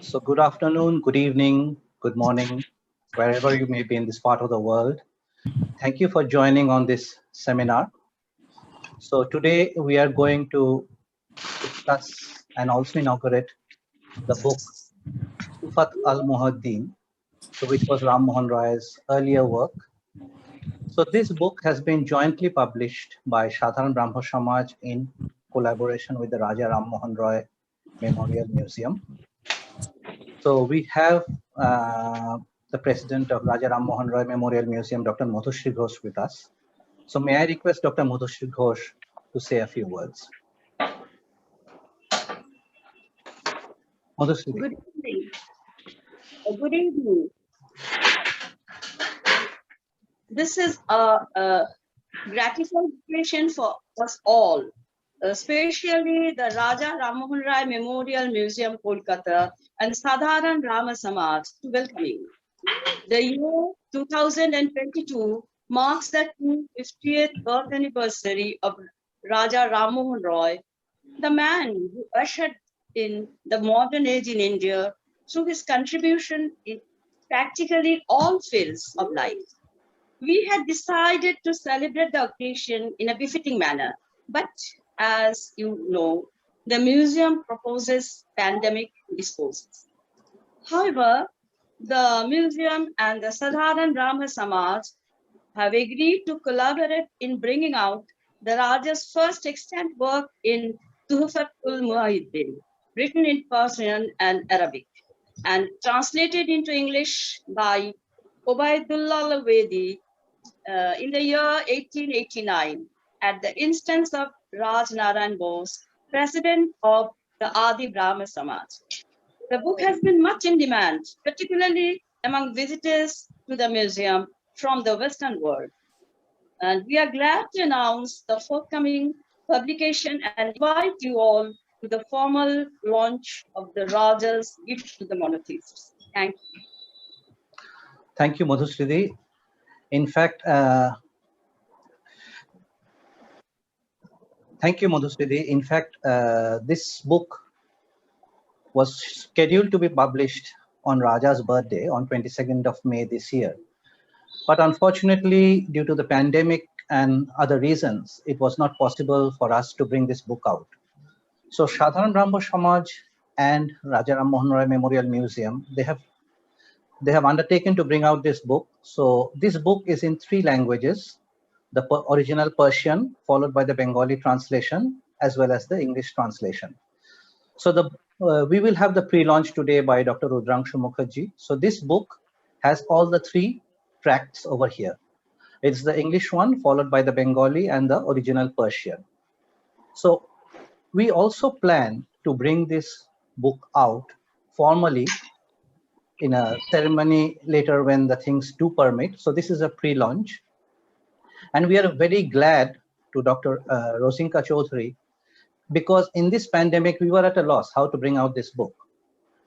So good afternoon, good evening, good morning, wherever you may be in this part of the world. Thank you for joining on this seminar. So today we are going to discuss and also inaugurate the book Tuhfatu'l Muwahiddin, so which was Rammohun Roy's earlier work. So this book has been jointly published by Sadharan Brahmo Samaj in collaboration with the Raja Rammohun Roy Memorial Museum. So we have the president of Raja Rammohun Roy Memorial Museum, Dr. Mukherjee Ghosh, with us. So may I request Dr. Mukherjee Ghosh to say a few words. Good evening. Good evening. This is a gratifying occasion for us all, especially the Raja Rammohun Roy Memorial Museum, Kolkata, and Sadharan Brahmo Samaj to welcome you. The year 2022 marks the 250th birth anniversary of Raja Rammohun Roy, the man who ushered in the modern age in India through his contribution in practically all fields of life. We had decided to celebrate the occasion in a befitting manner, but as you know, the museum proposes pandemic disposals. However, the museum and the Sadharan Brahmo Samaj have agreed to collaborate in bringing out the Raja's first extant work in Tuhfatu'l Muwahiddin, written in Persian and Arabic, and translated into English by Ubaidullah al-Wadi in the year 1889 at the instance of Raj Narayan Bose, president of the Adi Brahma Samaj. The book has been much in demand, particularly among visitors to the museum from the Western world. And we are glad to announce the forthcoming publication and invite you all to the formal launch of the Raja's gift to the monotheists. Thank you. Thank you, Madhusridi. In fact, thank you, Madhusridi. In fact, this book was scheduled to be published on Raja's birthday on 22nd of May this year. But unfortunately, due to the pandemic and other reasons, it was not possible for us to bring this book out. So Sadharan Brahmo Samaj and Raja Rammohun Roy Memorial Museum, they have undertaken to bring out this book. So this book is in 3 languages, the original Persian, followed by the Bengali translation, as well as the English translation. So we will have the pre-launch today by Dr. Rudrangshu Mukherjee. So this book has all the 3 tracts over here. It's the English one, followed by the Bengali and the original Persian. So we also plan to bring this book out formally in a ceremony later when the things do permit. So this is a pre-launch. And we are very glad to Dr. Rosinka Chaudhary, because in this pandemic, we were at a loss how to bring out this book.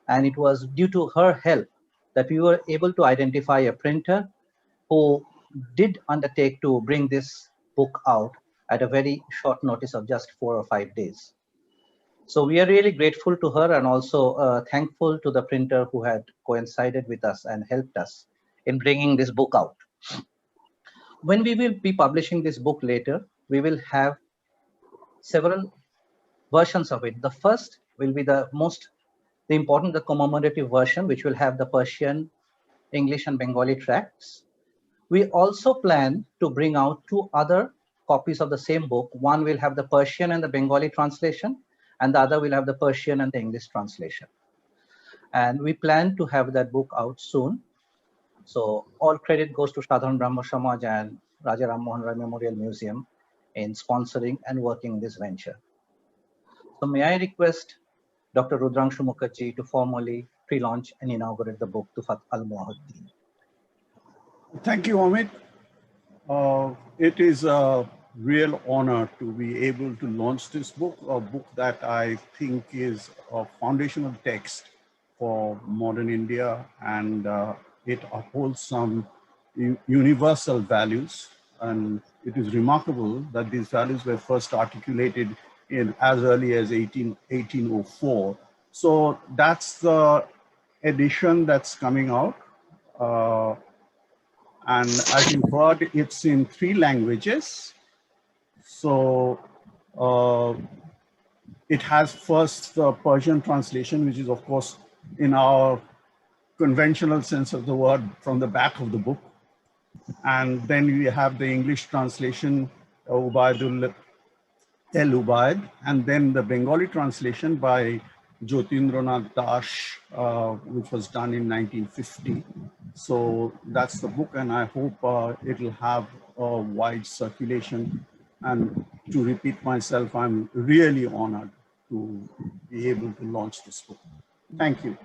And it was due to her help that we were able to identify a printer who did undertake to bring this book out at a very short notice of just 4 or 5 days. So we are really grateful to her and also thankful to the printer who had coincided with us and helped us in bringing this book out. When we will be publishing this book later, we will have several versions of it. The first will be the important, the commemorative version, which will have the Persian, English, and Bengali tracts. We also plan to bring out 2 other copies of the same book. One will have the Persian and the Bengali translation, and the other will have the Persian and the English translation. And we plan to have that book out soon. So all credit goes to Sadharan Brahmo Samaj and Raja Rammohun Roy Memorial Museum in sponsoring and working in this venture. So may I request Dr. Rudrangshu Mukherjee to formally pre-launch and inaugurate the book Tuhfatu'l Muwahiddin. Thank you, Amit. It is a real honor to be able to launch this book, a book that I think is a foundational text for modern India, and it upholds some universal values. And it is remarkable that these values were first articulated in as early as 1804. So that's the edition that's coming out. And as you heard, it's in 3 languages. So it has first the Persian translation, which is of course in our conventional sense of the word from the back of the book. And then we have the English translation, Ubaidul El Ubaid, and then the Bengali translation by Jyotindranath Das, which was done in 1950. So that's the book, and I hope it'll have a wide circulation. And to repeat myself, I'm really honored to be able to launch this book. Thank you.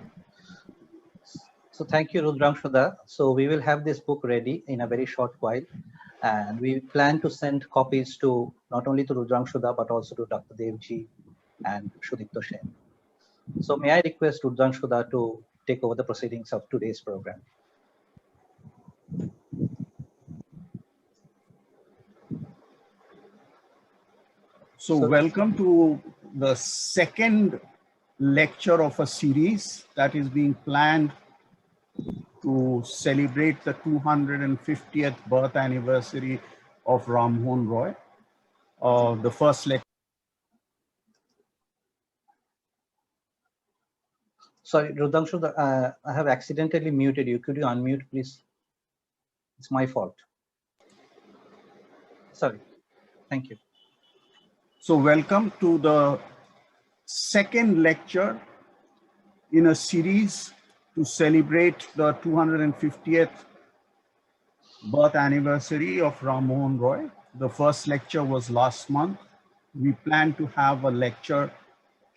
So thank you, Rudrangshu. So we will have this book ready in a very short while. And we plan to send copies to not only to Rudrangshu, but also to Dr. Devji and Sudipta. So may I request Rudrangshu to take over the proceedings of today's program. So welcome to the second lecture of a series that is being planned to celebrate the 250th birth anniversary of Rammohun Roy. The first lecture. Sorry, Rudrangshu, I have accidentally muted you. Could you unmute, please? It's my fault. Sorry. Thank you. So welcome to the second lecture in a series to celebrate the 250th birth anniversary of Rammohun Roy. The first lecture was last month. We plan to have a lecture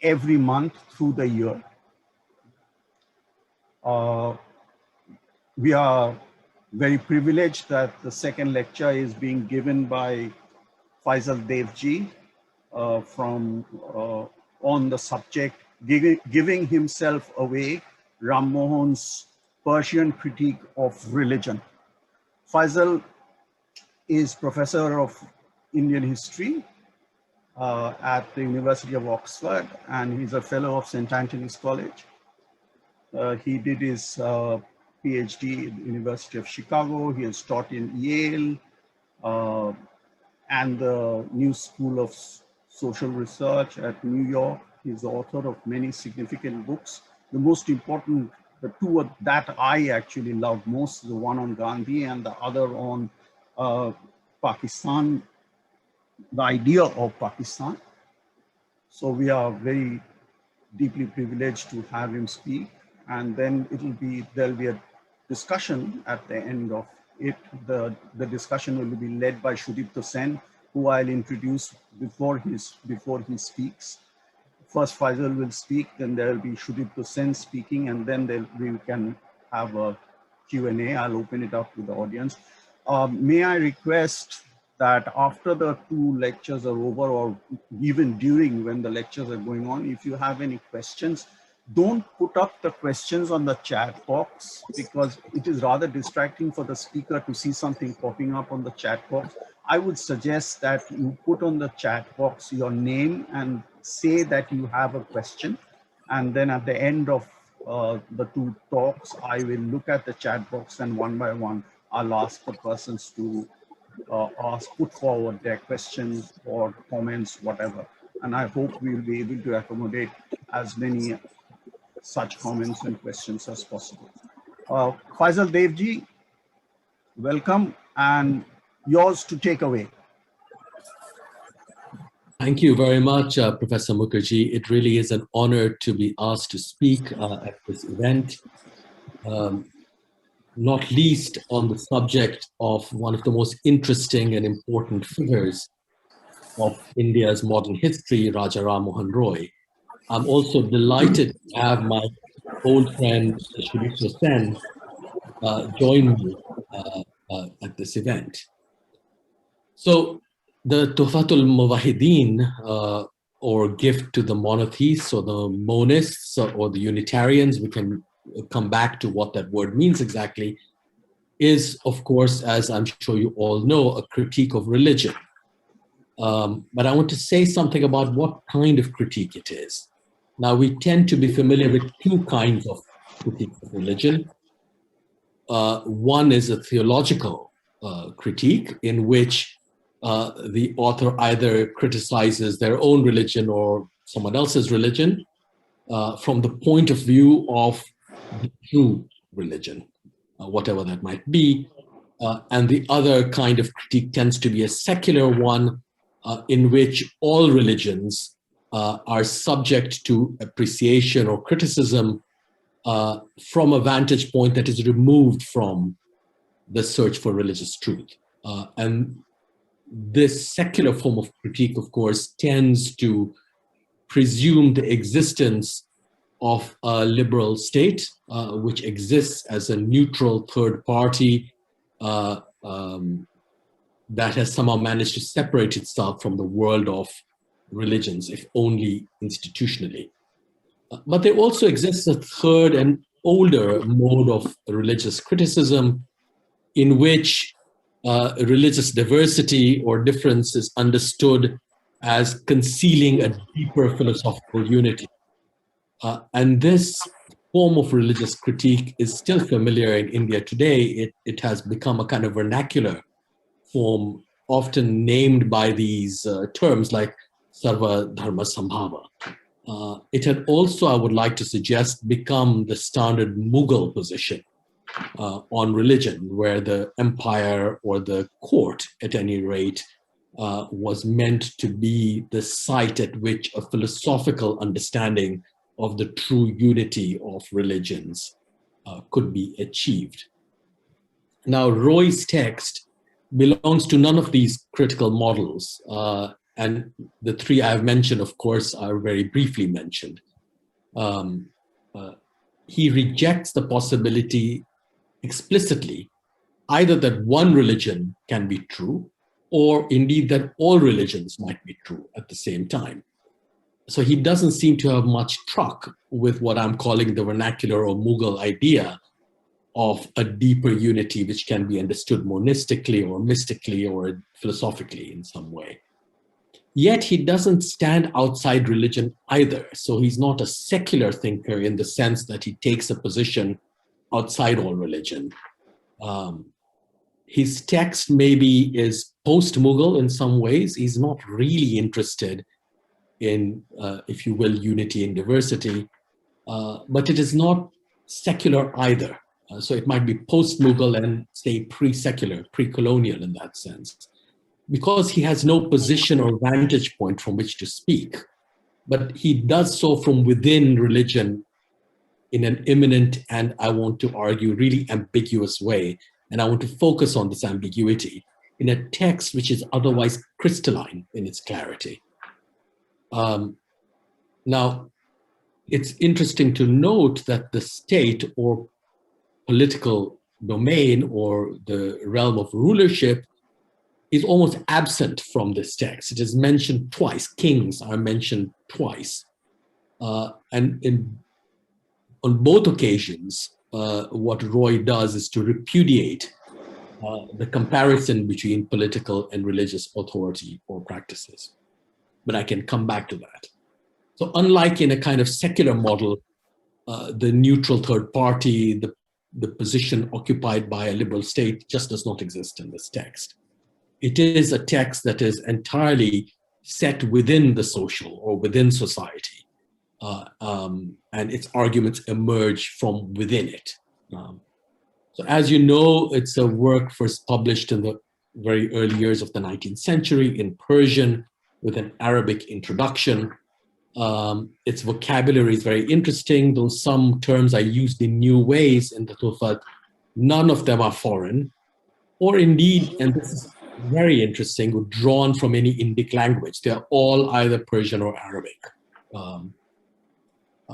every month through the year. We are very privileged that the second lecture is being given by Faisal Devji on the subject, giving himself away, Rammohun's Persian critique of religion. Faisal is professor of Indian history at the University of Oxford, and he's a fellow of St. Anthony's College. He did his PhD at the University of Chicago. He has taught in Yale and the New School of Social Research at New York. He's the author of many significant books. The most important, the two that I actually love most, the one on Gandhi and the other on Pakistan, the idea of Pakistan. So we are very deeply privileged to have him speak. And then there'll be a discussion at the end of it. The discussion will be led by Sudipta, who I'll introduce before he speaks. First Faisal will speak, then there will be Sudipta speaking, and then we can have a Q&A. I'll open it up to the audience. May I request that after the 2 lectures are over, or even during when the lectures are going on, if you have any questions, don't put up the questions on the chat box, because it is rather distracting for the speaker to see something popping up on the chat box. I would suggest that you put on the chat box your name and say that you have a question. And then at the end of the 2 talks, I will look at the chat box, and one by one, I'll ask the persons to put forward their questions or comments, whatever. And I hope we'll be able to accommodate as many such comments and questions as possible. Faisal Devji, welcome, and yours to take away. Thank you very much, Professor Mukherjee. It really is an honor to be asked to speak at this event, not least on the subject of one of the most interesting and important figures of India's modern history, Raja Rammohun Roy. I'm also delighted to have my old friend Sudipta Sen join me at this event. So the Tuhfatu'l Muwahiddin, or gift to the monotheists or the monists or the Unitarians, we can come back to what that word means exactly, is, of course, as I'm sure you all know, a critique of religion. But I want to say something about what kind of critique it is. Now, we tend to be familiar with two kinds of critiques of religion. One is a theological critique in which the author either criticizes their own religion or someone else's religion from the point of view of the true religion, whatever that might be. And the other kind of critique tends to be a secular one in which all religions are subject to appreciation or criticism from a vantage point that is removed from the search for religious truth. And this secular form of critique, of course, tends to presume the existence of a liberal state, which exists as a neutral third party that has somehow managed to separate itself from the world of religions, if only institutionally. But there also exists a third and older mode of religious criticism in which religious diversity or difference is understood as concealing a deeper philosophical unity. And this form of religious critique is still familiar in India today. It has become a kind of vernacular form, often named by these terms like Sarva Dharma Sambhava. It had also, I would like to suggest, become the standard Mughal position on religion, where the empire or the court, at any rate, was meant to be the site at which a philosophical understanding of the true unity of religions could be achieved. Now, Roy's text belongs to none of these critical models. And the three I've mentioned, of course, are very briefly mentioned. He rejects the possibility explicitly, either that one religion can be true, or indeed that all religions might be true at the same time. So he doesn't seem to have much truck with what I'm calling the vernacular or Mughal idea of a deeper unity which can be understood monistically or mystically or philosophically in some way. Yet he doesn't stand outside religion either. So he's not a secular thinker in the sense that he takes a position outside all religion. His text maybe is post-Mughal in some ways. He's not really interested in, if you will, unity and diversity, but it is not secular either. So it might be post-Mughal and say pre-secular, pre-colonial in that sense, because he has no position or vantage point from which to speak, but he does so from within religion in an imminent and, I want to argue, really ambiguous way. And I want to focus on this ambiguity in a text which is otherwise crystalline in its clarity. Now, it's interesting to note that the state or political domain or the realm of rulership is almost absent from this text. It is mentioned twice. Kings are mentioned twice. And on both occasions, what Roy does is to repudiate the comparison between political and religious authority or practices. But I can come back to that. So unlike in a kind of secular model, the neutral third party, the position occupied by a liberal state just does not exist in this text. It is a text that is entirely set within the social or within society. And its arguments emerge from within it. So as you know, it's a work first published in the very early years of the 19th century in Persian with an Arabic introduction. Its vocabulary is very interesting, though some terms are used in new ways in the Tuhfat. None of them are foreign, or indeed, and this is very interesting, drawn from any Indic language. They're all either Persian or Arabic.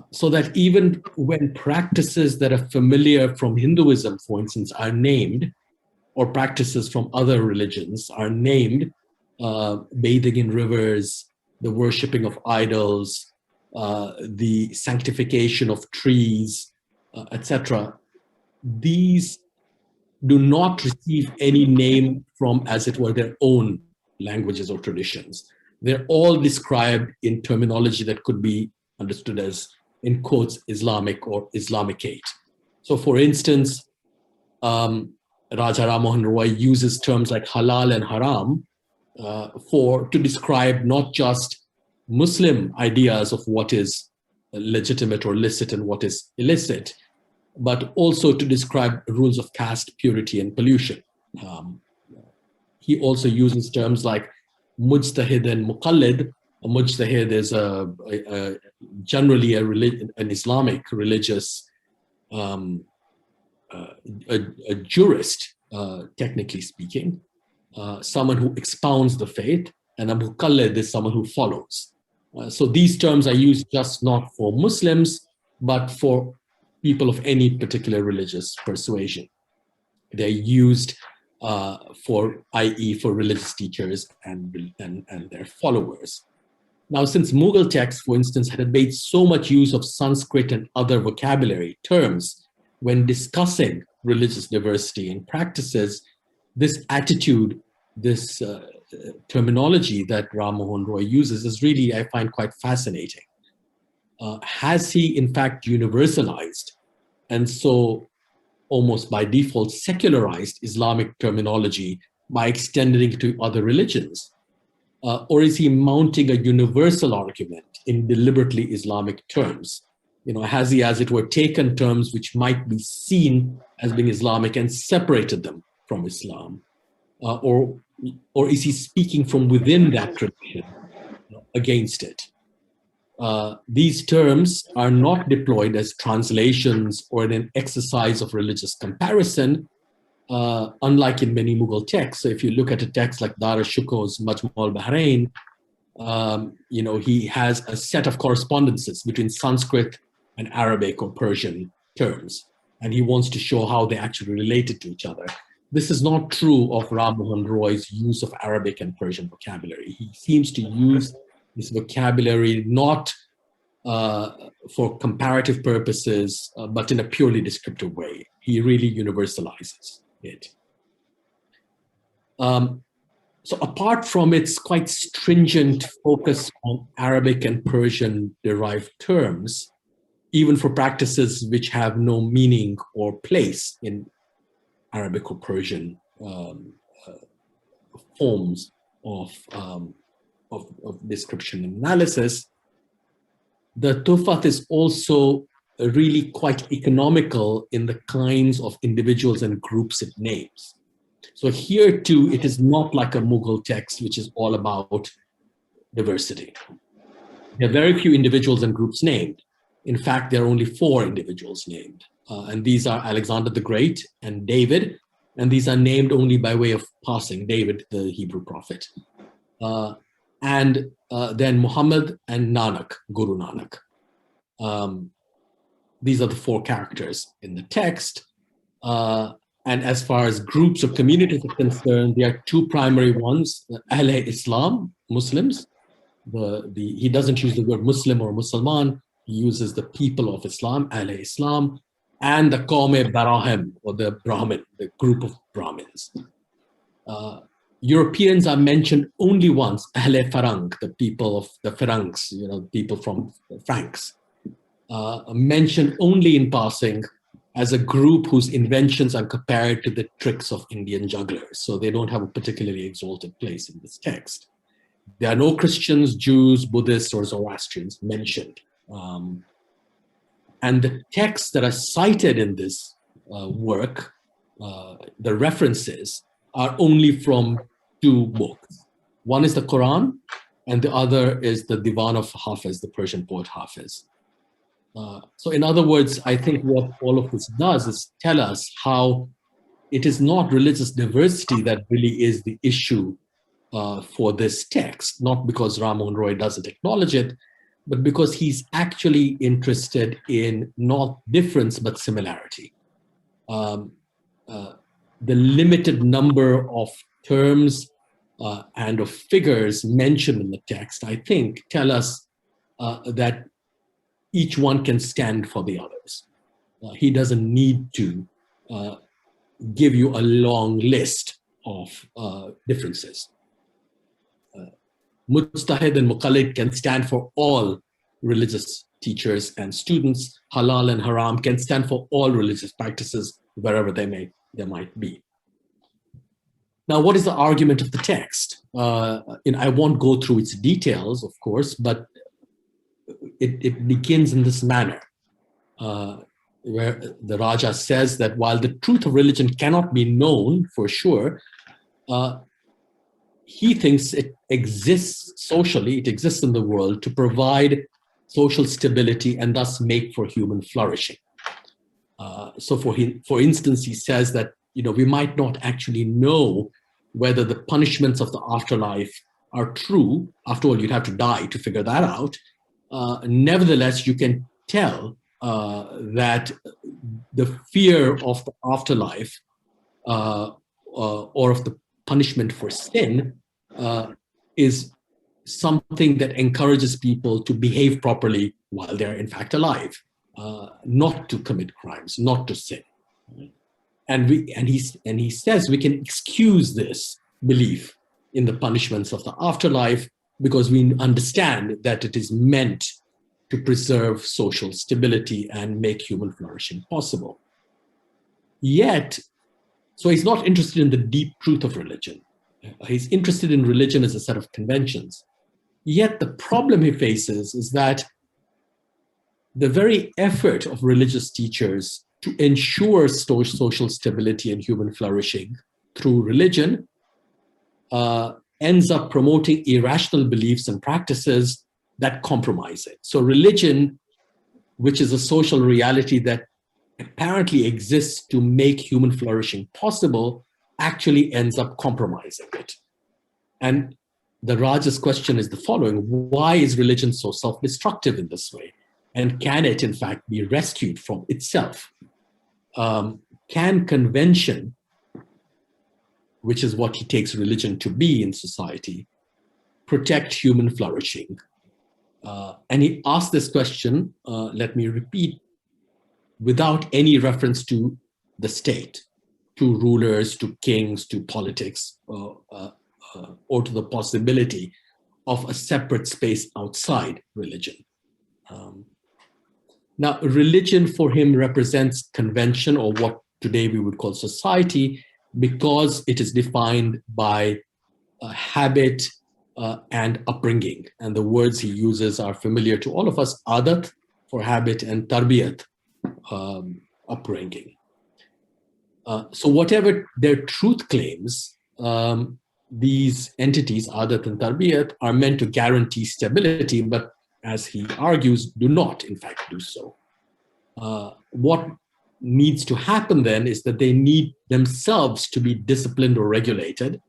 So that even when practices that are familiar from Hinduism, for instance, are named, or practices from other religions are named, bathing in rivers, the worshipping of idols, the sanctification of trees, etc., these do not receive any name from, as it were, their own languages or traditions. They're all described in terminology that could be understood as, in quotes, Islamic or Islamicate. So for instance, Raja Rammohun Roy uses terms like halal and haram to describe not just Muslim ideas of what is legitimate or licit and what is illicit, but also to describe rules of caste, purity, and pollution. He also uses terms like mujtahid and muqallid. A mujtahid is generally an Islamic religious, a jurist, technically speaking, someone who expounds the faith, and a muqallid is someone who follows. So these terms are used just not for Muslims, but for people of any particular religious persuasion. They're used i.e. for religious teachers and their followers. Now, since Mughal texts, for instance, had made so much use of Sanskrit and other vocabulary terms when discussing religious diversity and practices, this attitude, this terminology that Rammohun Roy uses is really, I find, quite fascinating. Has he, in fact, universalized and so almost by default secularized Islamic terminology by extending it to other religions? Or is he mounting a universal argument in deliberately Islamic terms? Has he, as it were, taken terms which might be seen as being Islamic and separated them from Islam? Or is he speaking from within that tradition against it? These terms are not deployed as translations or in an exercise of religious comparison, unlike in many Mughal texts. So if you look at a text like Dar al-Shuko's Majmu' al-Bahrain, he has a set of correspondences between Sanskrit and Arabic or Persian terms, and he wants to show how they actually related to each other. This is not true of Rammohun Roy's use of Arabic and Persian vocabulary. He seems to use this vocabulary not for comparative purposes, but in a purely descriptive way. He really universalizes it. So apart from its quite stringent focus on Arabic and Persian derived terms, even for practices which have no meaning or place in Arabic or Persian forms of description and analysis, the Tuhfat is also really quite economical in the kinds of individuals and groups it names. So here too, it is not like a Mughal text, which is all about diversity. There are very few individuals and groups named. In fact, there are only 4 individuals named. And these are Alexander the Great and David. And these are named only by way of passing, David, the Hebrew prophet. And then Muhammad and Nanak, Guru Nanak. These are the 4 characters in the text. And as far as groups or communities are concerned, there are 2 primary ones: Ahle Islam, Muslims. He doesn't use the word Muslim or Musalman. He uses the people of Islam, Ahle Islam, and the Qawm-e Barahim, or the Brahmin, the group of Brahmins. Europeans are mentioned only once, Ahle Farang, the people of the Farangs, people from Franks, mentioned only in passing as a group whose inventions are compared to the tricks of Indian jugglers. So they don't have a particularly exalted place in this text. There are no Christians, Jews, Buddhists, or Zoroastrians mentioned. And the texts that are cited in this work, the references, are only from 2 books. One is the Quran, and the other is the Divan of Hafiz, the Persian poet Hafiz. So in other words, I think what all of this does is tell us how it is not religious diversity that really is the issue for this text, not because Rammohun Roy doesn't acknowledge it, but because he's actually interested in not difference, but similarity. The limited number of terms and of figures mentioned in the text, I think, tell us that each one can stand for the others. He doesn't need to give you a long list of differences. Mujtahid and Muqallid can stand for all religious teachers and students. Halal and haram can stand for all religious practices wherever they might be. Now, what is the argument of the text? I won't go through its details, of course, but it begins in this manner, where the Raja says that while the truth of religion cannot be known for sure, he thinks it exists socially, it exists in the world to provide social stability and thus make for human flourishing. So for instance, he says that we might not actually know whether the punishments of the afterlife are true. After all, you'd have to die to figure that out. Nevertheless, you can tell that the fear of the afterlife or of the punishment for sin is something that encourages people to behave properly while they're in fact alive, not to commit crimes, not to sin. And he says we can excuse this belief in the punishments of the afterlife because we understand that it is meant to preserve social stability and make human flourishing possible. Yet, so he's not interested in the deep truth of religion. He's interested in religion as a set of conventions. Yet the problem he faces is that the very effort of religious teachers to ensure social stability and human flourishing through religion ends up promoting irrational beliefs and practices that compromise it. So religion, which is a social reality that apparently exists to make human flourishing possible, actually ends up compromising it. And the Raja's question is the following: why is religion so self-destructive in this way? And can it, in fact, be rescued from itself? Can convention, which is what he takes religion to be in society, protect human flourishing? And he asked this question, let me repeat, without any reference to the state, to rulers, to kings, to politics, or to the possibility of a separate space outside religion. Now, religion for him represents convention, or what today we would call society, because it is defined by habit and upbringing. And the words he uses are familiar to all of us: adat for habit and tarbiyat, upbringing. So whatever their truth claims, these entities, adat and tarbiyat, are meant to guarantee stability, but as he argues, do not, in fact, do so. What needs to happen then is that they need themselves to be disciplined or regulated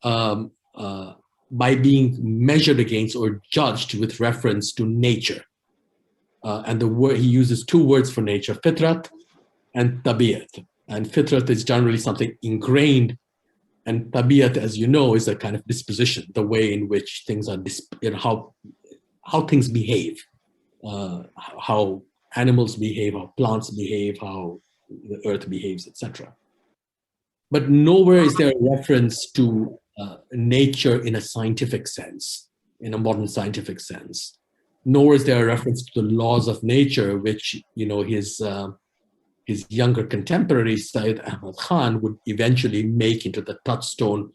by being measured against or judged with reference to nature. And the word he uses two words for nature: fitrat and tabiyat. And fitrat is generally something ingrained, and tabiyat, as you know, is a kind of disposition, the way in which things are, how things behave, how animals behave, how plants behave, how the earth behaves, etc. But nowhere is there a reference to nature in a scientific sense, in a modern scientific sense. Nor is there a reference to the laws of nature, which his younger contemporary, Syed Ahmad Khan, would eventually make into the touchstone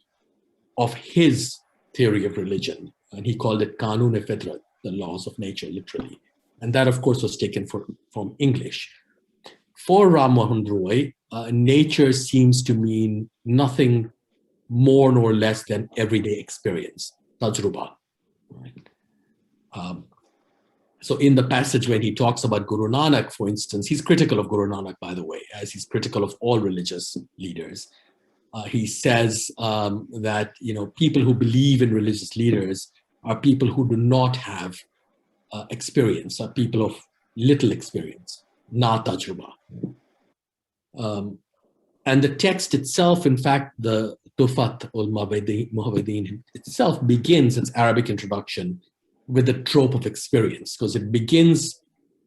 of his theory of religion. And he called it Qanun-e-Fitrat, the laws of nature, literally. And that, of course, was taken from English. For Rammohun Roy, nature seems to mean nothing more nor less than everyday experience, tajruba. Right? So in the passage when he talks about Guru Nanak, for instance, he's critical of Guru Nanak, by the way, as he's critical of all religious leaders. He says that people who believe in religious leaders are people who do not have experience, are people of little experience, na tajruba. And the text itself, in fact, the Tuhfatu'l Muwahiddin itself begins its Arabic introduction with the trope of experience, because it begins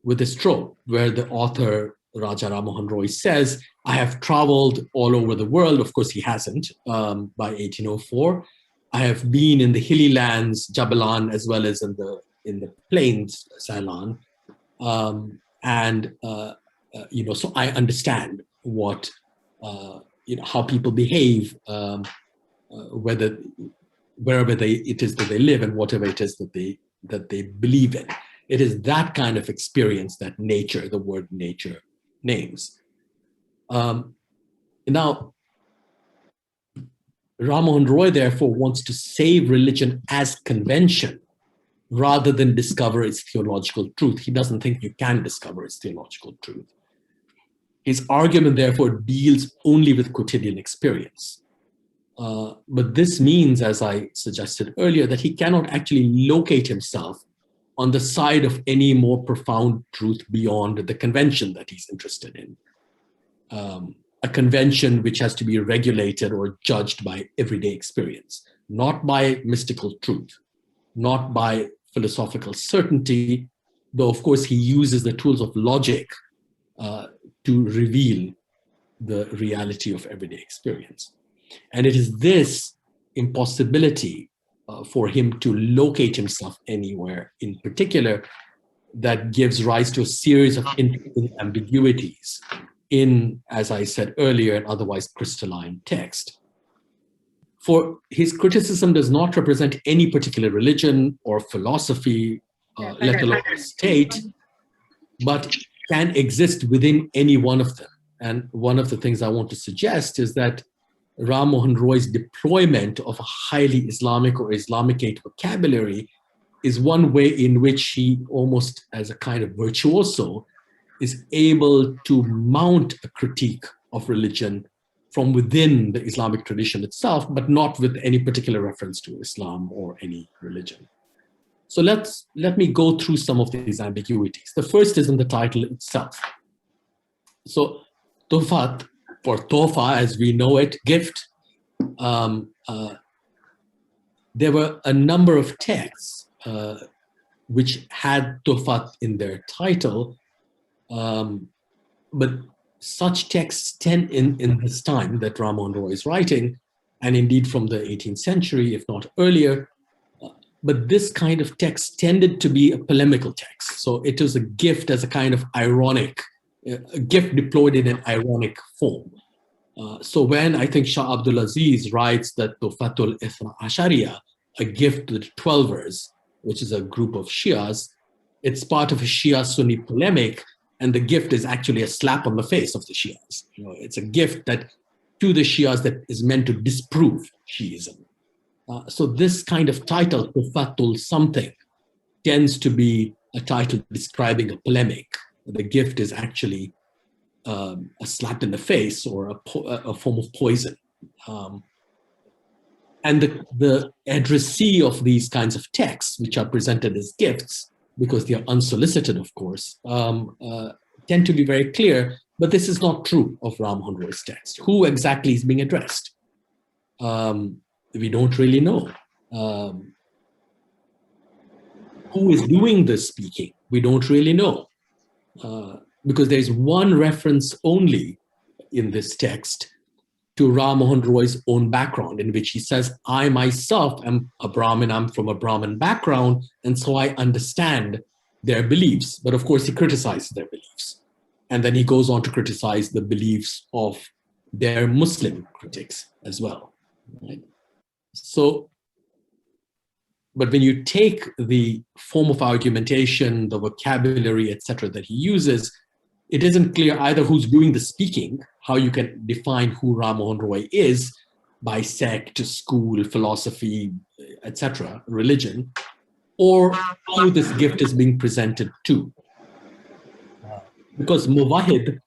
with this trope where the author, Raja Rammohun Roy, says, I have traveled all over the world. Of course, he hasn't by 1804. I have been in the hilly lands, Jabalan, as well as in the plains, Sailan, so I understand what how people behave, wherever it is that they live and whatever it is that they believe in. It is that kind of experience that the word nature, names. Now, Rammohun Roy, therefore, wants to save religion as convention rather than discover its theological truth. He doesn't think you can discover its theological truth. His argument, therefore, deals only with quotidian experience. But this means, as I suggested earlier, that he cannot actually locate himself on the side of any more profound truth beyond the convention that he's interested in. A convention which has to be regulated or judged by everyday experience, not by mystical truth, not by philosophical certainty, though of course he uses the tools of logic to reveal the reality of everyday experience. And it is this impossibility for him to locate himself anywhere in particular that gives rise to a series of ambiguities in, as I said earlier, an otherwise crystalline text. For his criticism does not represent any particular religion or philosophy, let alone state, but can exist within any one of them. And one of the things I want to suggest is that Rammohun Roy's deployment of a highly Islamic or Islamicate vocabulary is one way in which he, almost as a kind of virtuoso, is able to mount a critique of religion from within the Islamic tradition itself, but not with any particular reference to Islam or any religion. So let me go through some of these ambiguities. The first is in the title itself. So Tuhfat, or Tofa as we know it, gift, there were a number of texts which had Tuhfat in their title, but such texts tend in this time that Rammohun Roy is writing, and indeed from the 18th century, if not earlier, but this kind of text tended to be a polemical text. So it was a gift as a kind of ironic, a gift deployed in an ironic form. So when I think Shah Abdul Aziz writes that Tuhfatu'l Ithna Ashariya, a gift to the Twelvers, which is a group of Shias, it's part of a Shia-Sunni polemic, and the gift is actually a slap on the face of the Shias. It's a gift that to the Shias that is meant to disprove Shiism. So this kind of title, Tuhfatu'l something, tends to be a title describing a polemic. The gift is actually a slap in the face or a form of poison. And the addressee of these kinds of texts, which are presented as gifts, because they are unsolicited, of course, tend to be very clear, but this is not true of Rammohun Roy's text. Who exactly is being addressed? We don't really know. Who is doing the speaking? We don't really know. Because there's one reference only in this text to Rammohun Roy's own background, in which he says, I myself am a Brahmin, I'm from a Brahmin background, and so I understand their beliefs. But of course, he criticizes their beliefs. And then he goes on to criticize the beliefs of their Muslim critics as well. Right? So, but when you take the form of argumentation, the vocabulary, etc., that he uses, it isn't clear either who's doing the speaking, how you can define who Rammohun Roy is by sect, school, philosophy, etc., religion, or who this gift is being presented to. Because Muwahid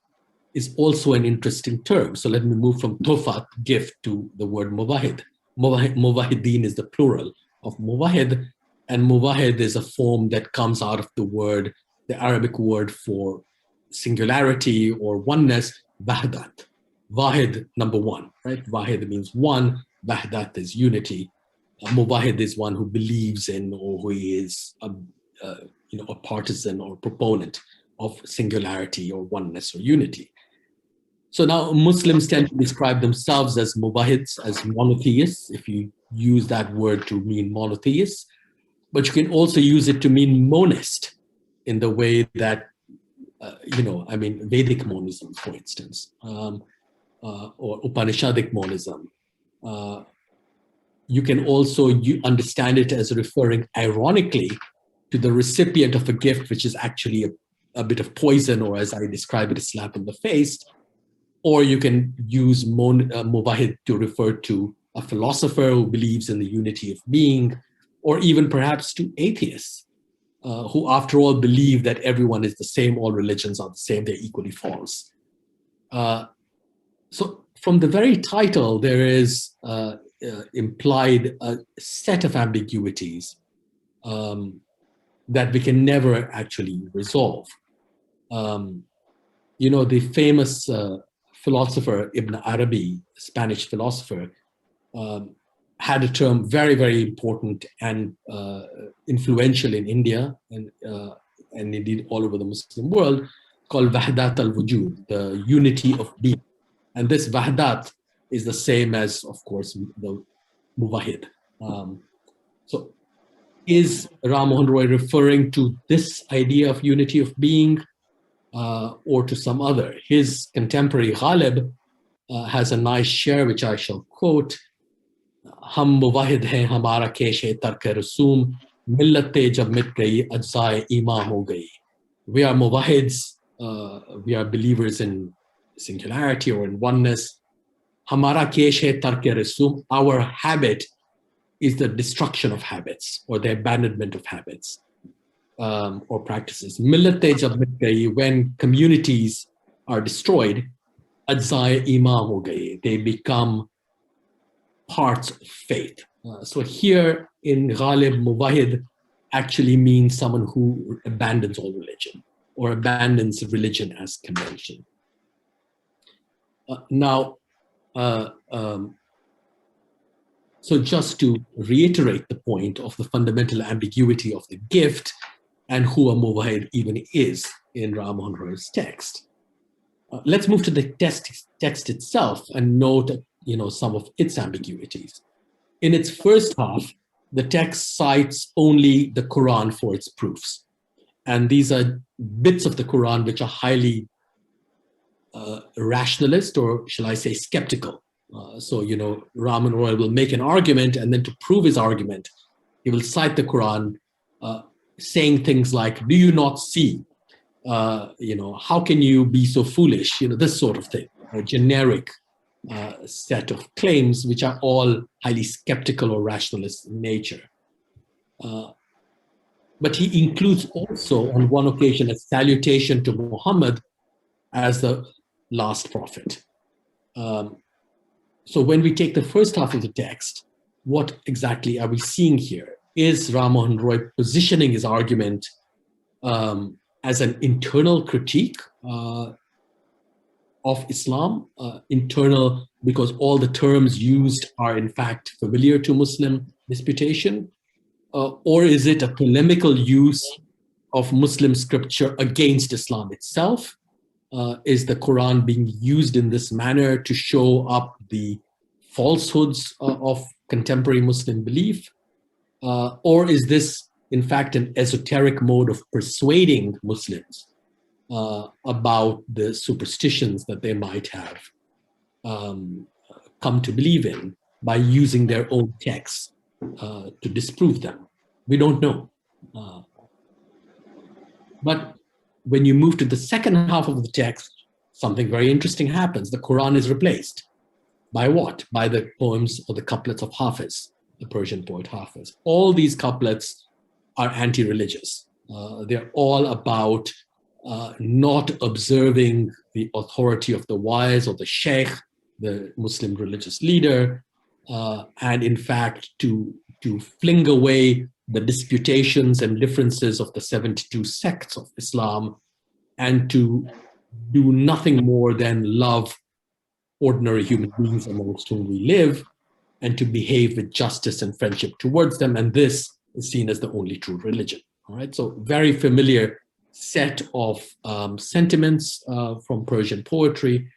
is also an interesting term. So let me move from Tuhfat, gift, to the word Muwahid. Muwahiddin is the plural of Muwahid, and Muwahid is a form that comes out of the Arabic word for singularity or oneness, Wahdat. Wahid, number one, right? Wahid means one, Wahdat is unity. Muwahid is one who believes in, or who is a partisan or proponent of singularity or oneness or unity. So now Muslims tend to describe themselves as muwahids, as monotheists, if you use that word to mean monotheists, but you can also use it to mean monist in the way that, Vedic monism, for instance, or Upanishadic monism. You can also understand it as referring ironically to the recipient of a gift, which is actually a bit of poison, or as I describe it, a slap in the face. Or you can use muwahid to refer to a philosopher who believes in the unity of being, or even perhaps to atheists, who after all believe that everyone is the same, all religions are the same, they're equally false. So from the very title, there is implied a set of ambiguities that we can never actually resolve. The famous philosopher Ibn Arabi, Spanish philosopher, had a term very, very important and influential in India and indeed all over the Muslim world, called Wahdat al-Wujud, the unity of being. And this Wahdat is the same as, of course, the Muwahid. So is Rammohun Roy referring to this idea of unity of being or to some other? His contemporary Ghalib has a nice share, which I shall quote. Hum muwahid hain, hamara kesh hai tark rasum, millate jab mit gayi, ajzaye iman ho gayi. We are muwahids, we are believers in singularity or in oneness. Hamara kesh hai tark rasum, our habit is the destruction of habits or the abandonment of habits or practices. Millate jab mit gayi, when communities are destroyed, ajzaye iman ho gayi, they become parts of faith. So here in Ghalib, Muwahid actually means someone who abandons all religion or abandons religion as convention. So just to reiterate the point of the fundamental ambiguity of the gift and who a Muwahid even is in Rammohun Roy's text. Let's move to the text itself and note some of its ambiguities. In its first half, the text cites only the Quran for its proofs. And these are bits of the Quran which are highly rationalist, or shall I say skeptical. So Rammohun Roy will make an argument, and then to prove his argument, he will cite the Quran saying things like, do you not see? How can you be so foolish? This sort of thing, a generic set of claims which are all highly skeptical or rationalist in nature. But he includes also on one occasion a salutation to Muhammad as the last prophet. So when we take the first half of the text, what exactly are we seeing here? Is Rammohun Roy positioning his argument as an internal critique of Islam, internal because all the terms used are in fact familiar to Muslim disputation, or is it a polemical use of Muslim scripture against Islam itself? Is the Quran being used in this manner to show up the falsehoods of contemporary Muslim belief? Or is this in fact an esoteric mode of persuading Muslims about the superstitions that they might have come to believe in by using their own texts to disprove them? We don't know. But when you move to the second half of the text, something very interesting happens. The Quran is replaced by what? By the poems or the couplets of Hafiz, the Persian poet Hafiz. All these couplets are anti-religious. They're all about not observing the authority of the wise or the sheikh, the Muslim religious leader, and in fact to fling away the disputations and differences of the 72 sects of Islam and to do nothing more than love ordinary human beings amongst whom we live and to behave with justice and friendship towards them. And this is seen as the only true religion. All right, so very familiar set of sentiments from Persian poetry.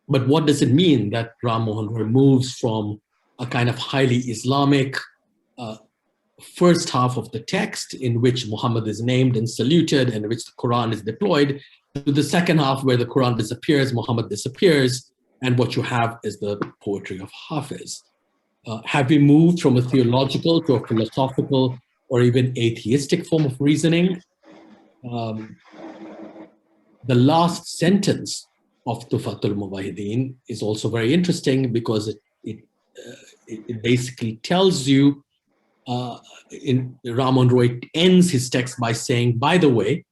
But what does it mean that Rammohun Roy moves from a kind of highly Islamic first half of the text in which Muhammad is named and saluted and in which the Quran is deployed to the second half where the Quran disappears, Muhammad disappears, and what you have is the poetry of Hafiz? Have we moved from a theological to a philosophical or even atheistic form of reasoning? The last sentence of Tuhfatu'l Muwahiddin is also very interesting because it basically tells you, Rammohun Roy ends his text by saying, by the way,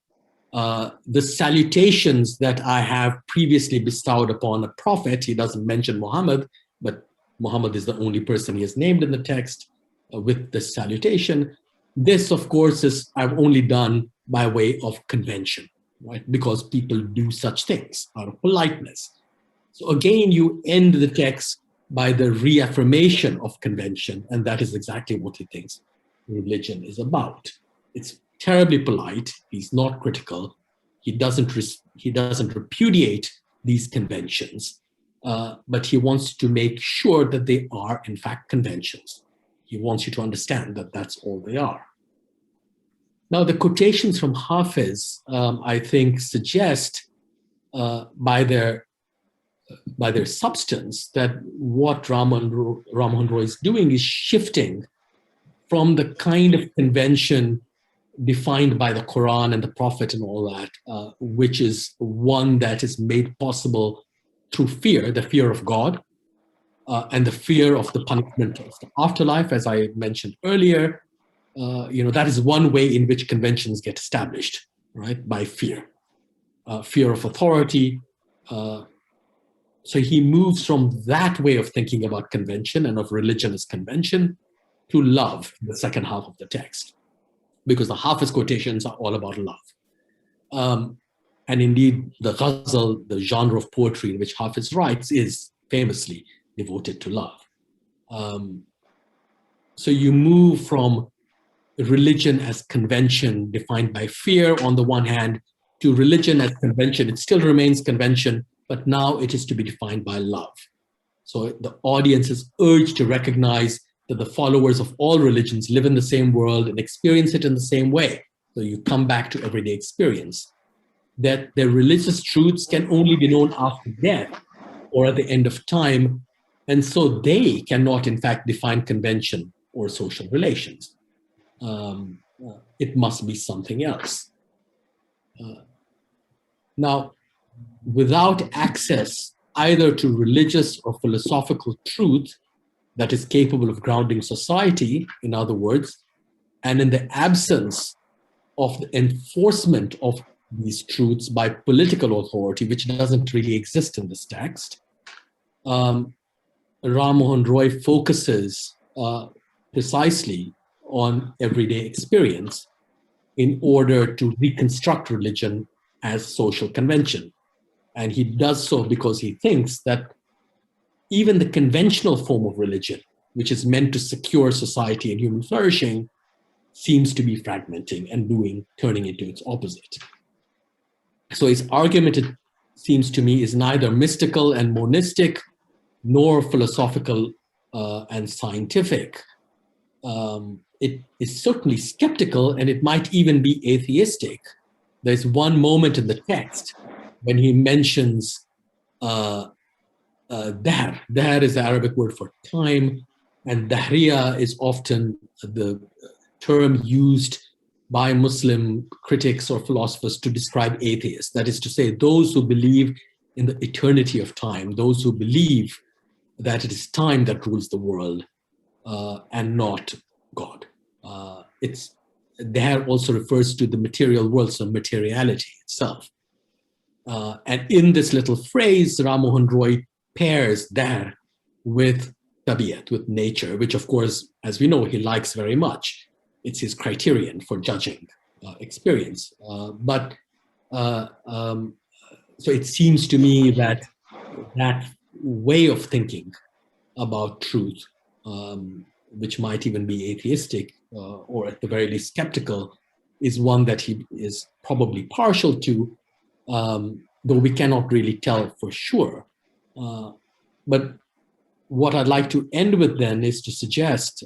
the salutations that I have previously bestowed upon a prophet, he doesn't mention Muhammad, but Muhammad is the only person he has named in the text with the salutation. This, of course, is I've only done by way of convention, right? Because people do such things out of politeness. So again, you end the text by the reaffirmation of convention, and that is exactly what he thinks religion is about. It's terribly polite. He's not critical. He doesn't repudiate these conventions, but he wants to make sure that they are, in fact, conventions. He wants you to understand that that's all they are. Now, the quotations from Hafiz, I think, suggest by their substance that what Rammohun Roy is doing is shifting from the kind of convention defined by the Quran and the Prophet and all that, which is one that is made possible through fear, the fear of God, and the fear of the punishment of the afterlife, as I mentioned earlier. That is one way in which conventions get established, right? By fear, fear of authority. So he moves from that way of thinking about convention and of religion as convention to love, the second half of the text, because the Hafiz quotations are all about love. And indeed, the ghazal, the genre of poetry in which Hafiz writes, is famously devoted to love. So you move from religion as convention defined by fear on the one hand to religion as convention. It still remains convention, but now it is to be defined by love. So the audience is urged to recognize that the followers of all religions live in the same world and experience it in the same way. So you come back to everyday experience. That their religious truths can only be known after death or at the end of time. And so they cannot, in fact, define convention or social relations. It must be something else. Now, without access either to religious or philosophical truth that is capable of grounding society, in other words, and in the absence of the enforcement of these truths by political authority, which doesn't really exist in this text, Rammohun Roy focuses precisely on everyday experience in order to reconstruct religion as social convention. And he does so because he thinks that even the conventional form of religion, which is meant to secure society and human flourishing, seems to be fragmenting and turning into its opposite. So his argument, it seems to me, is neither mystical and monistic, nor philosophical and scientific. It is certainly skeptical, and it might even be atheistic. There's one moment in the text when he mentions dahr. Dahr is the Arabic word for time, and dahriya is often the term used by Muslim critics or philosophers to describe atheists. That is to say, those who believe in the eternity of time, those who believe that it is time that rules the world and not God. Dahr also refers to the material world, so materiality itself. And in this little phrase, Rammohun Roy pairs dahr with tabiat, with nature, which of course, as we know, he likes very much. It's his criterion for judging experience. So it seems to me that that way of thinking about truth, which might even be atheistic or at the very least skeptical, is one that he is probably partial to, though we cannot really tell for sure. But what I'd like to end with then is to suggest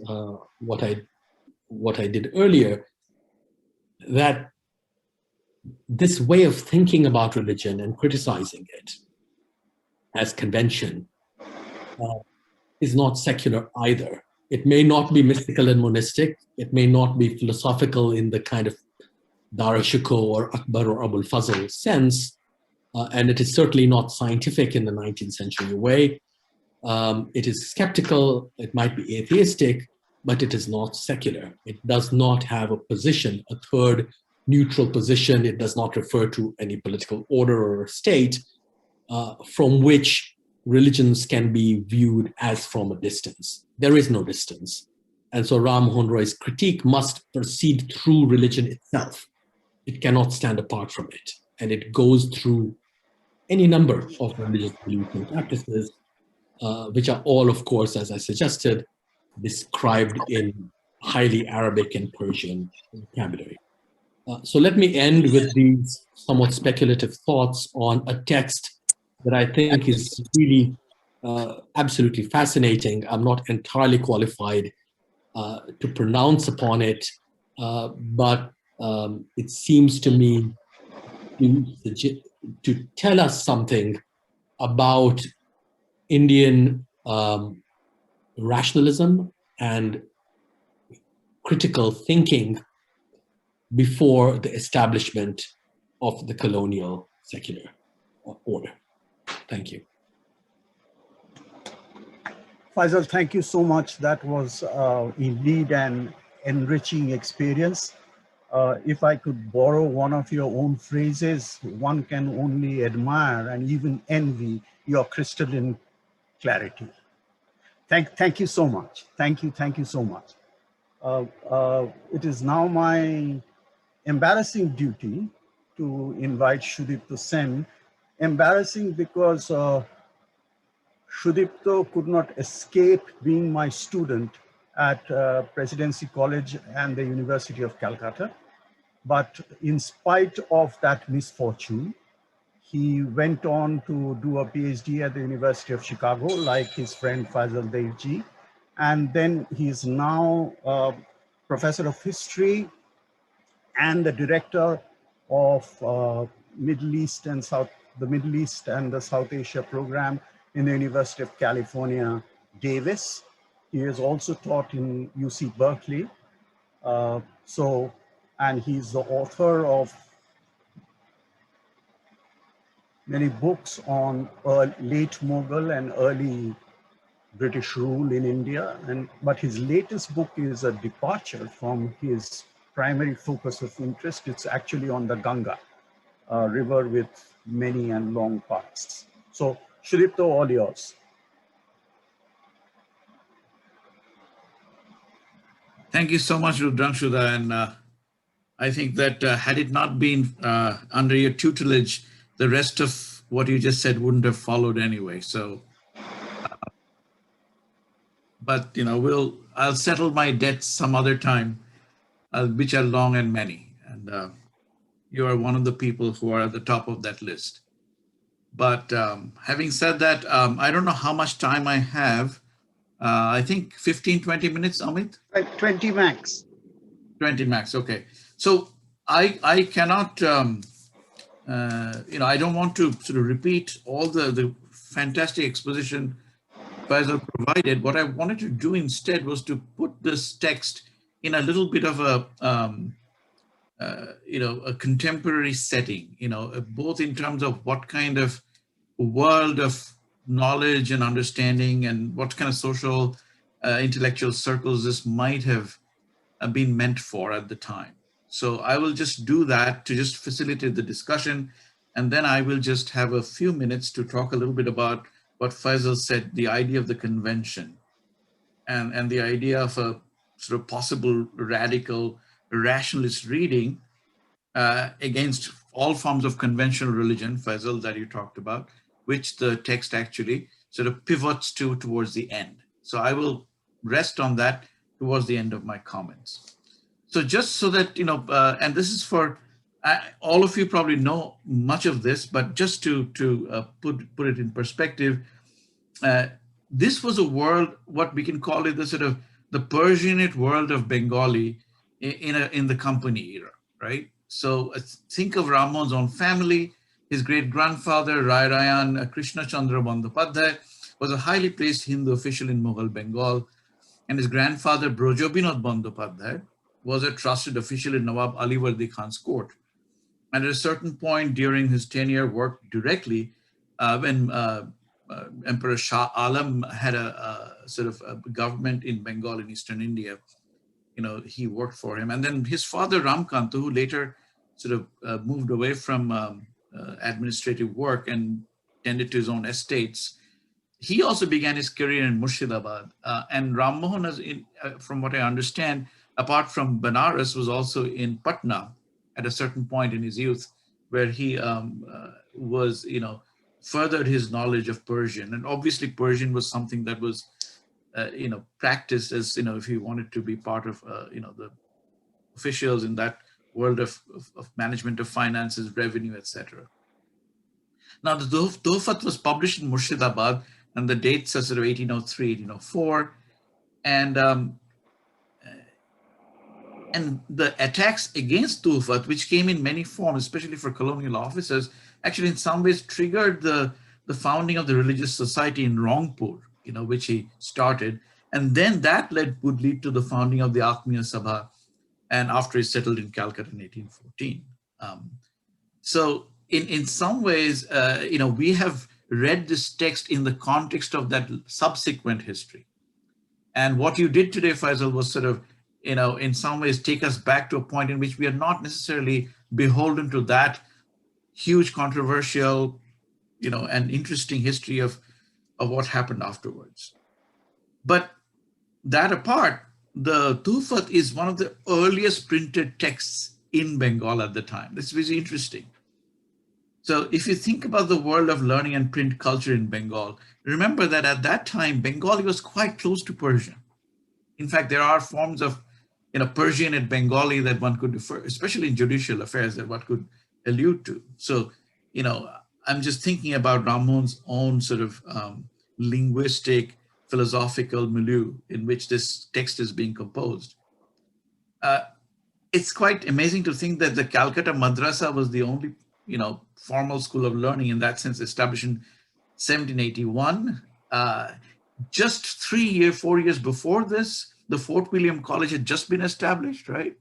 what I did earlier, that this way of thinking about religion and criticizing it as convention is not secular either. It may not be mystical and monistic. It may not be philosophical in the kind of Dara Shikoh or Akbar or Abul Fazl sense, and it is certainly not scientific in the 19th century way. It is skeptical, it might be atheistic, but it is not secular. It does not have a position, a third neutral position. It does not refer to any political order or state from which religions can be viewed as from a distance. There is no distance. And so Rammohun Roy's critique must proceed through religion itself. It cannot stand apart from it. And it goes through any number of religious beliefs and practices, which are all, of course, as I suggested, described in highly Arabic and Persian vocabulary. So let me end with these somewhat speculative thoughts on a text that I think is really absolutely fascinating. I'm not entirely qualified to pronounce upon it, but it seems to me to tell us something about Indian rationalism and critical thinking before the establishment of the colonial secular order. Thank you. Faisal, thank you so much. That was indeed an enriching experience. If I could borrow one of your own phrases, one can only admire and even envy your crystalline clarity. Thank you so much. Thank you so much. It is now my embarrassing duty to invite Sudipta Sen. Embarrassing because Sudipta could not escape being my student at Presidency College and the University of Calcutta. But in spite of that misfortune, he went on to do a PhD at the University of Chicago, like his friend Faisal Devji. And then he is now a professor of history and the director of Middle East and the South Asia program in the University of California, Davis. He has also taught in UC Berkeley. And he's the author of many books on late Mughal and early British rule in India. But his latest book is a departure from his primary focus of interest. It's actually on the Ganga, a river with many and long paths. So, Sudipta, all yours. Thank you so much, Rudrangshu. And I think that had it not been under your tutelage, the rest of what you just said wouldn't have followed anyway. So, but you know, I'll settle my debts some other time, which are long and many. And you are one of the people who are at the top of that list. But having said that, I don't know how much time I have. I think 15, 20 minutes, Amit? 20 max. 20 max, okay. So I cannot, I don't want to sort of repeat all the fantastic exposition Faisal provided. What I wanted to do instead was to put this text in a little bit of a contemporary setting, both in terms of what kind of world of knowledge and understanding and what kind of social intellectual circles this might have been meant for at the time. So I will just do that to just facilitate the discussion. And then I will just have a few minutes to talk a little bit about what Faisal said, the idea of the convention and the idea of a sort of possible radical rationalist reading against all forms of conventional religion, Faisal, that you talked about, which the text actually sort of pivots towards the end. So I will rest on that towards the end of my comments. So just so that, and this is for, all of you probably know much of this, but just to put it in perspective, this was a world, what we can call it the sort of the Persianate world of Bengali in the company era, right? So think of Rammohun's own family. His great-grandfather, Rai Rayan Krishna Chandra Bandyopadhyay, was a highly placed Hindu official in Mughal Bengal, and his grandfather, Brojobinod Bandyopadhyay, was a trusted official in Nawab Alivardi Khan's court. And at a certain point during his tenure, worked directly when Emperor Shah Alam had a sort of a government in Bengal in eastern India. You know, he worked for him. And then his father, Ramkant, who later sort of moved away from administrative work and tended to his own estates, he also began his career in Murshidabad. And Rammohun, from what I understand, apart from Banaras, was also in Patna at a certain point in his youth, where he was, you know, furthered his knowledge of Persian. And obviously Persian was something that was, you know, practiced as, you know, if he wanted to be part of, you know, the officials in that world of management of finances, revenue, etc. Now, the Tuhfat was published in Murshidabad, and the dates are sort of 1803, 1804. And the attacks against Tuhfat, which came in many forms, especially for colonial officers, actually in some ways triggered the founding of the religious society in Rangpur, you know, which he started. And then that would lead to the founding of the Atmiya Sabha, and after he settled in Calcutta in 1814. So in some ways, you know, we have read this text in the context of that subsequent history. And what you did today, Faisal, was sort of, you know, in some ways take us back to a point in which we are not necessarily beholden to that huge controversial, you know, and interesting history of what happened afterwards. But that apart, the Tuhfat is one of the earliest printed texts in Bengal at the time. That's very interesting. So if you think about the world of learning and print culture in Bengal, remember that at that time, Bengali was quite close to Persian. In fact, there are forms of, you know, Persian and Bengali that one could refer, especially in judicial affairs, that one could allude to. So, you know, I'm just thinking about Rammohun's own sort of linguistic, philosophical milieu in which this text is being composed. It's quite amazing to think that the Calcutta Madrasa was the only, you know, formal school of learning in that sense, established in 1781. Just 4 years before this, the Fort William College had just been established, right?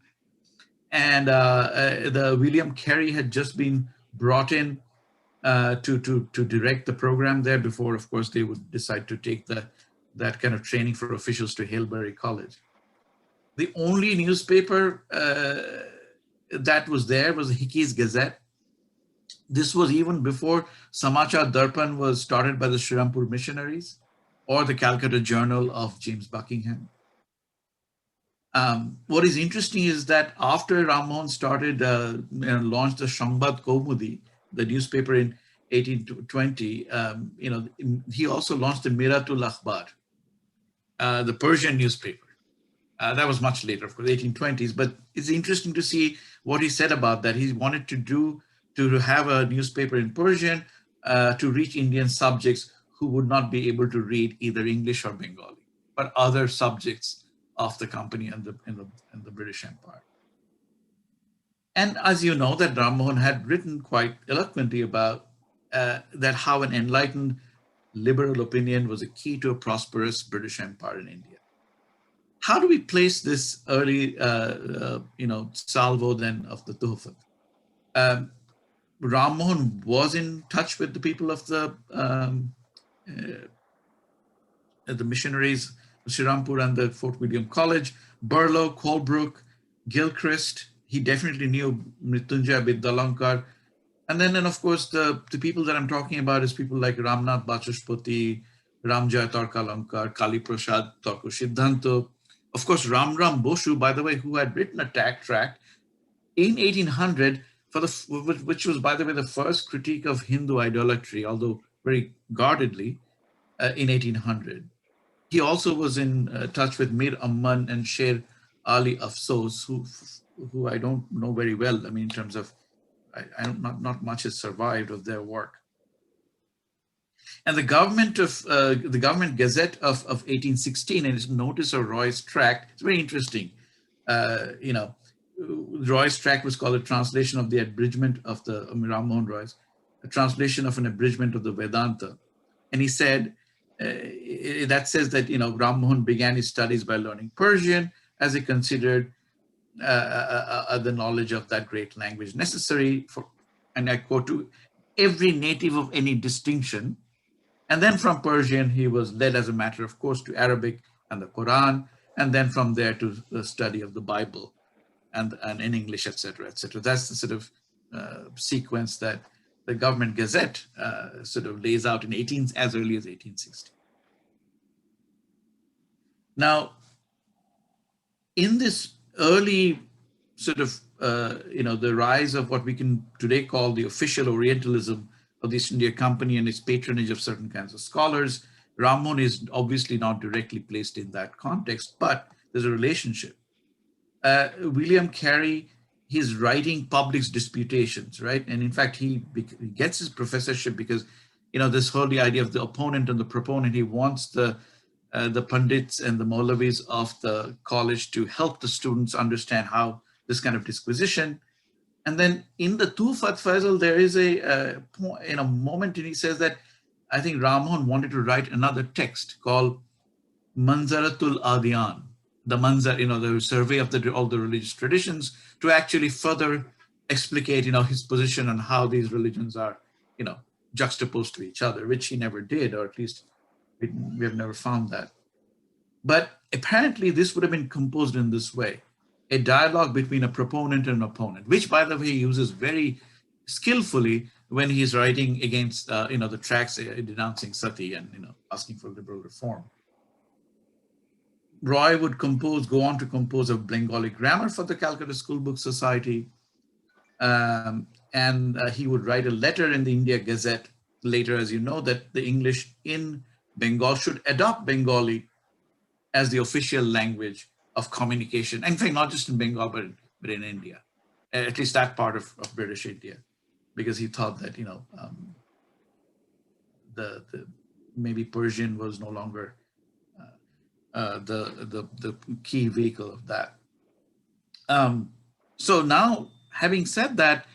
And the William Carey had just been brought in to direct the program there before, of course, they would decide to take that kind of training for officials to Hailbury College. The only newspaper that was there was the Hickey's Gazette. This was even before Samachar Darpan was started by the Srirampur missionaries or the Calcutta Journal of James Buckingham. What is interesting is that after Rammohun started, launched the Shangbad Kaumudi, the newspaper in 1820, you know, he also launched the Miratul Akhbar, the Persian newspaper. That was much later, of course, 1820s, but it's interesting to see what he said about that. He wanted to have a newspaper in Persian to reach Indian subjects who would not be able to read either English or Bengali, but other subjects of the company and the British Empire. And as you know, that Rammohun had written quite eloquently about that how an enlightened liberal opinion was a key to a prosperous British Empire in India. How do we place this early, you know, salvo then of the Tuhfat? Rammohun was in touch with the people of the missionaries, Srirampur and the Fort William College, Burlow, Colebrook, Gilchrist. He definitely knew Mrityunjay Vidyalankar. And then of course, the people that I'm talking about is people like Ramnath Bachaspati, Ramjay Tarkalankar, Kali Prasad Tarko Siddhanto. Of course, Ramram Boshu, by the way, who had written a tract in 1800, which was, by the way, the first critique of Hindu idolatry, although very guardedly, in 1800. He also was in touch with Mir Amman and Sher Ali Afsos, who I don't know very well. I mean, in terms of, not much has survived of their work. And the government Gazette of 1816 and its notice of Roy's tract, it's very interesting. Roy's tract was called a translation of the abridgment of the Rammohun Roy's, a translation of an abridgment of the Vedanta. And he said, that says that, Rammohun began his studies by learning Persian as he considered the knowledge of that great language necessary for, and I quote, to every native of any distinction. And then from Persian, he was led as a matter of course to Arabic and the Quran, and then from there to the study of the Bible and in English, etc., etc. That's the sort of sequence that the government Gazette sort of lays out in as early as 1860. Now, in this early sort of, the rise of what we can today call the official Orientalism of the East India Company and its patronage of certain kinds of scholars, Rammohun is obviously not directly placed in that context, but there's a relationship. William Carey, he's writing public disputations, right? And in fact, he gets his professorship because, this whole idea of the opponent and the proponent, he wants the pundits and the Maulavis of the college to help the students understand how this kind of disquisition. And then in the Tuhfatu'l, there is a moment and he says that I think Rammohun wanted to write another text called Manzaratul Adiyan, the Manzar, the survey of all the religious traditions, to actually further explicate, his position on how these religions are, juxtaposed to each other, which he never did, or at least we have never found that. But apparently this would have been composed in this way: a dialogue between a proponent and an opponent, which by the way he uses very skillfully when he's writing against, the tracts denouncing sati and, asking for liberal reform. Roy would go on to compose a Bengali grammar for the Calcutta School Book Society. And he would write a letter in the India Gazette later, as you know, that the English in Bengal should adopt Bengali as the official language of communication. In fact, not just in Bengal, but in India, at least that part of British India, because he thought that, maybe Persian was no longer the key vehicle of that. So now, having said that,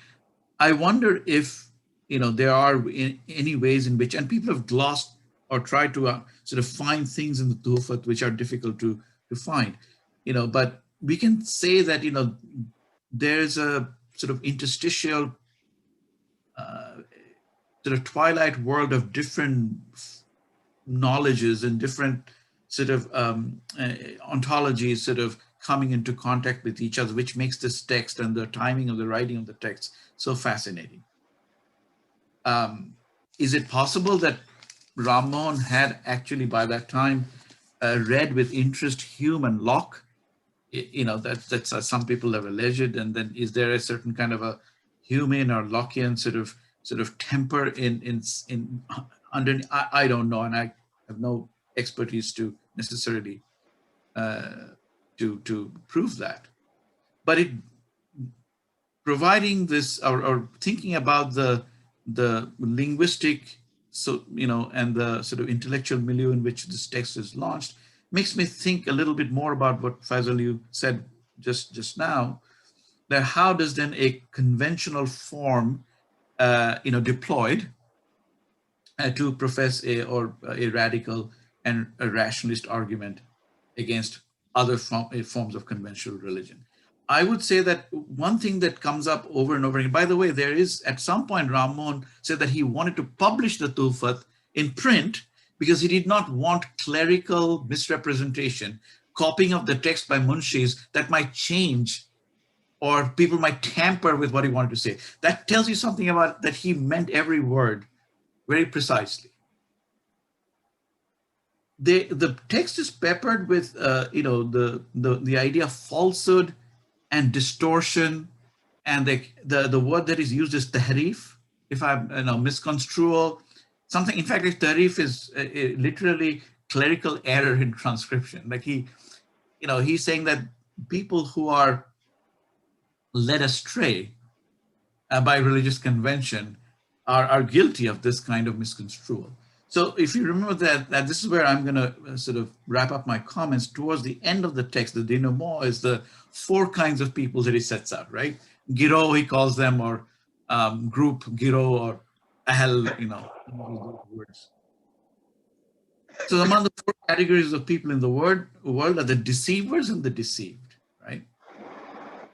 I wonder if there are any ways in which, and people have glossed or tried to sort of find things in the Tuhfat which are difficult to find, but we can say that there's a sort of interstitial sort of twilight world of different knowledges and different sort of ontologies sort of coming into contact with each other, which makes this text and the timing of the writing of the text so fascinating. Is it possible that Rammohun had actually by that time read with interest Hume and Locke? That's some people have alleged, and then is there a certain kind of a Humean or Lockean sort of temper under? I don't know, and I have no expertise to necessarily to prove that, but it providing this or thinking about the linguistic and the sort of intellectual milieu in which this text is launched makes me think a little bit more about what Faisal you said just now, that how does then a conventional form deployed to profess a radical and a rationalist argument against other forms of conventional religion. I would say that one thing that comes up over and over again, by the way, there is at some point Rammohun said that he wanted to publish the Tuhfat in print because he did not want clerical misrepresentation, copying of the text by munshis that might change or people might tamper with what he wanted to say. That tells you something about that he meant every word very precisely. The text is peppered with the idea of falsehood and distortion, and the word that is used is tahrif, if I'm misconstrual something. In fact, if tahrif is literally clerical error in transcription, like he's saying that people who are led astray by religious convention are guilty of this kind of misconstrual. So if you remember that this is where I'm going to sort of wrap up my comments. Towards the end of the text, the denouement is the 4 kinds of people that he sets out, right? Giro, he calls them, or group, Giro, or Ahl, those words. So among the 4 categories of people in the world are the deceivers and the deceived, right?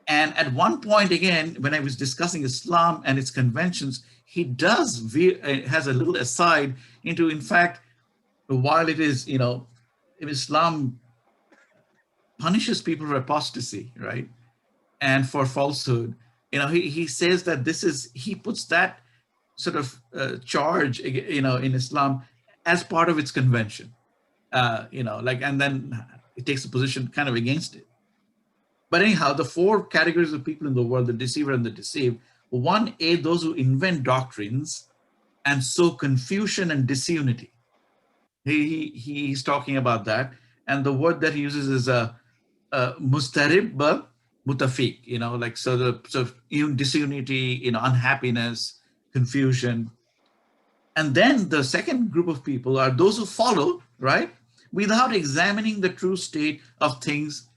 And at one point, again, when I was discussing Islam and its conventions, he has a little aside into, in fact, while it is, Islam punishes people for apostasy, right? And for falsehood, he says that he puts that sort of charge, in Islam as part of its convention, and then it takes a position kind of against it. But anyhow, the 4 categories of people in the world, the deceiver and the deceived, 1A, those who invent doctrines and sow confusion and disunity. He's talking about that. And the word that he uses is mustarib mutafiq, so the disunity, unhappiness, confusion. And then the second group of people are those who follow, right, without examining the true state of things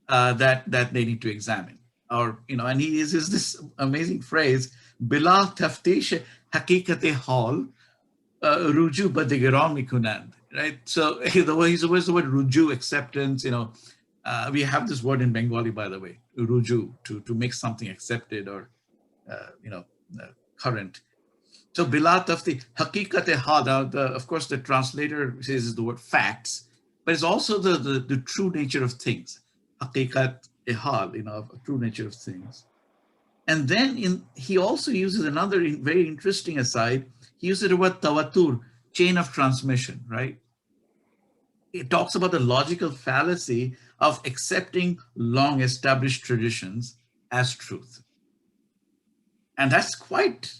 that they need to examine. Or, and he uses this amazing phrase, bila taftish haqiqat hal ruju badigaram kunand, right? So he's always the word ruju, acceptance, we have this word in Bengali, by the way, ruju, to make something accepted or, current. So bila tafti haqiqat hal, of course, the translator says the word facts, but it's also the true nature of things. Haqiqat hal, true nature of things. And then he also uses another very interesting aside. He uses the word tawatur, chain of transmission, right? It talks about the logical fallacy of accepting long established traditions as truth. And that's quite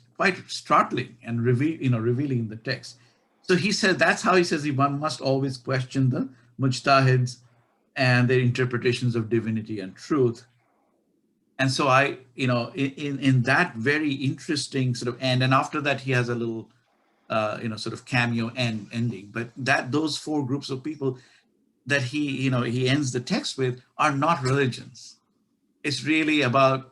startling and revealing in the text. So he said, that's how he says one must always question the mujtahids and their interpretations of divinity and truth. And so in that very interesting sort of end, and after that he has a little, sort of cameo ending, but those 4 groups of people that he ends the text with are not religions. It's really about,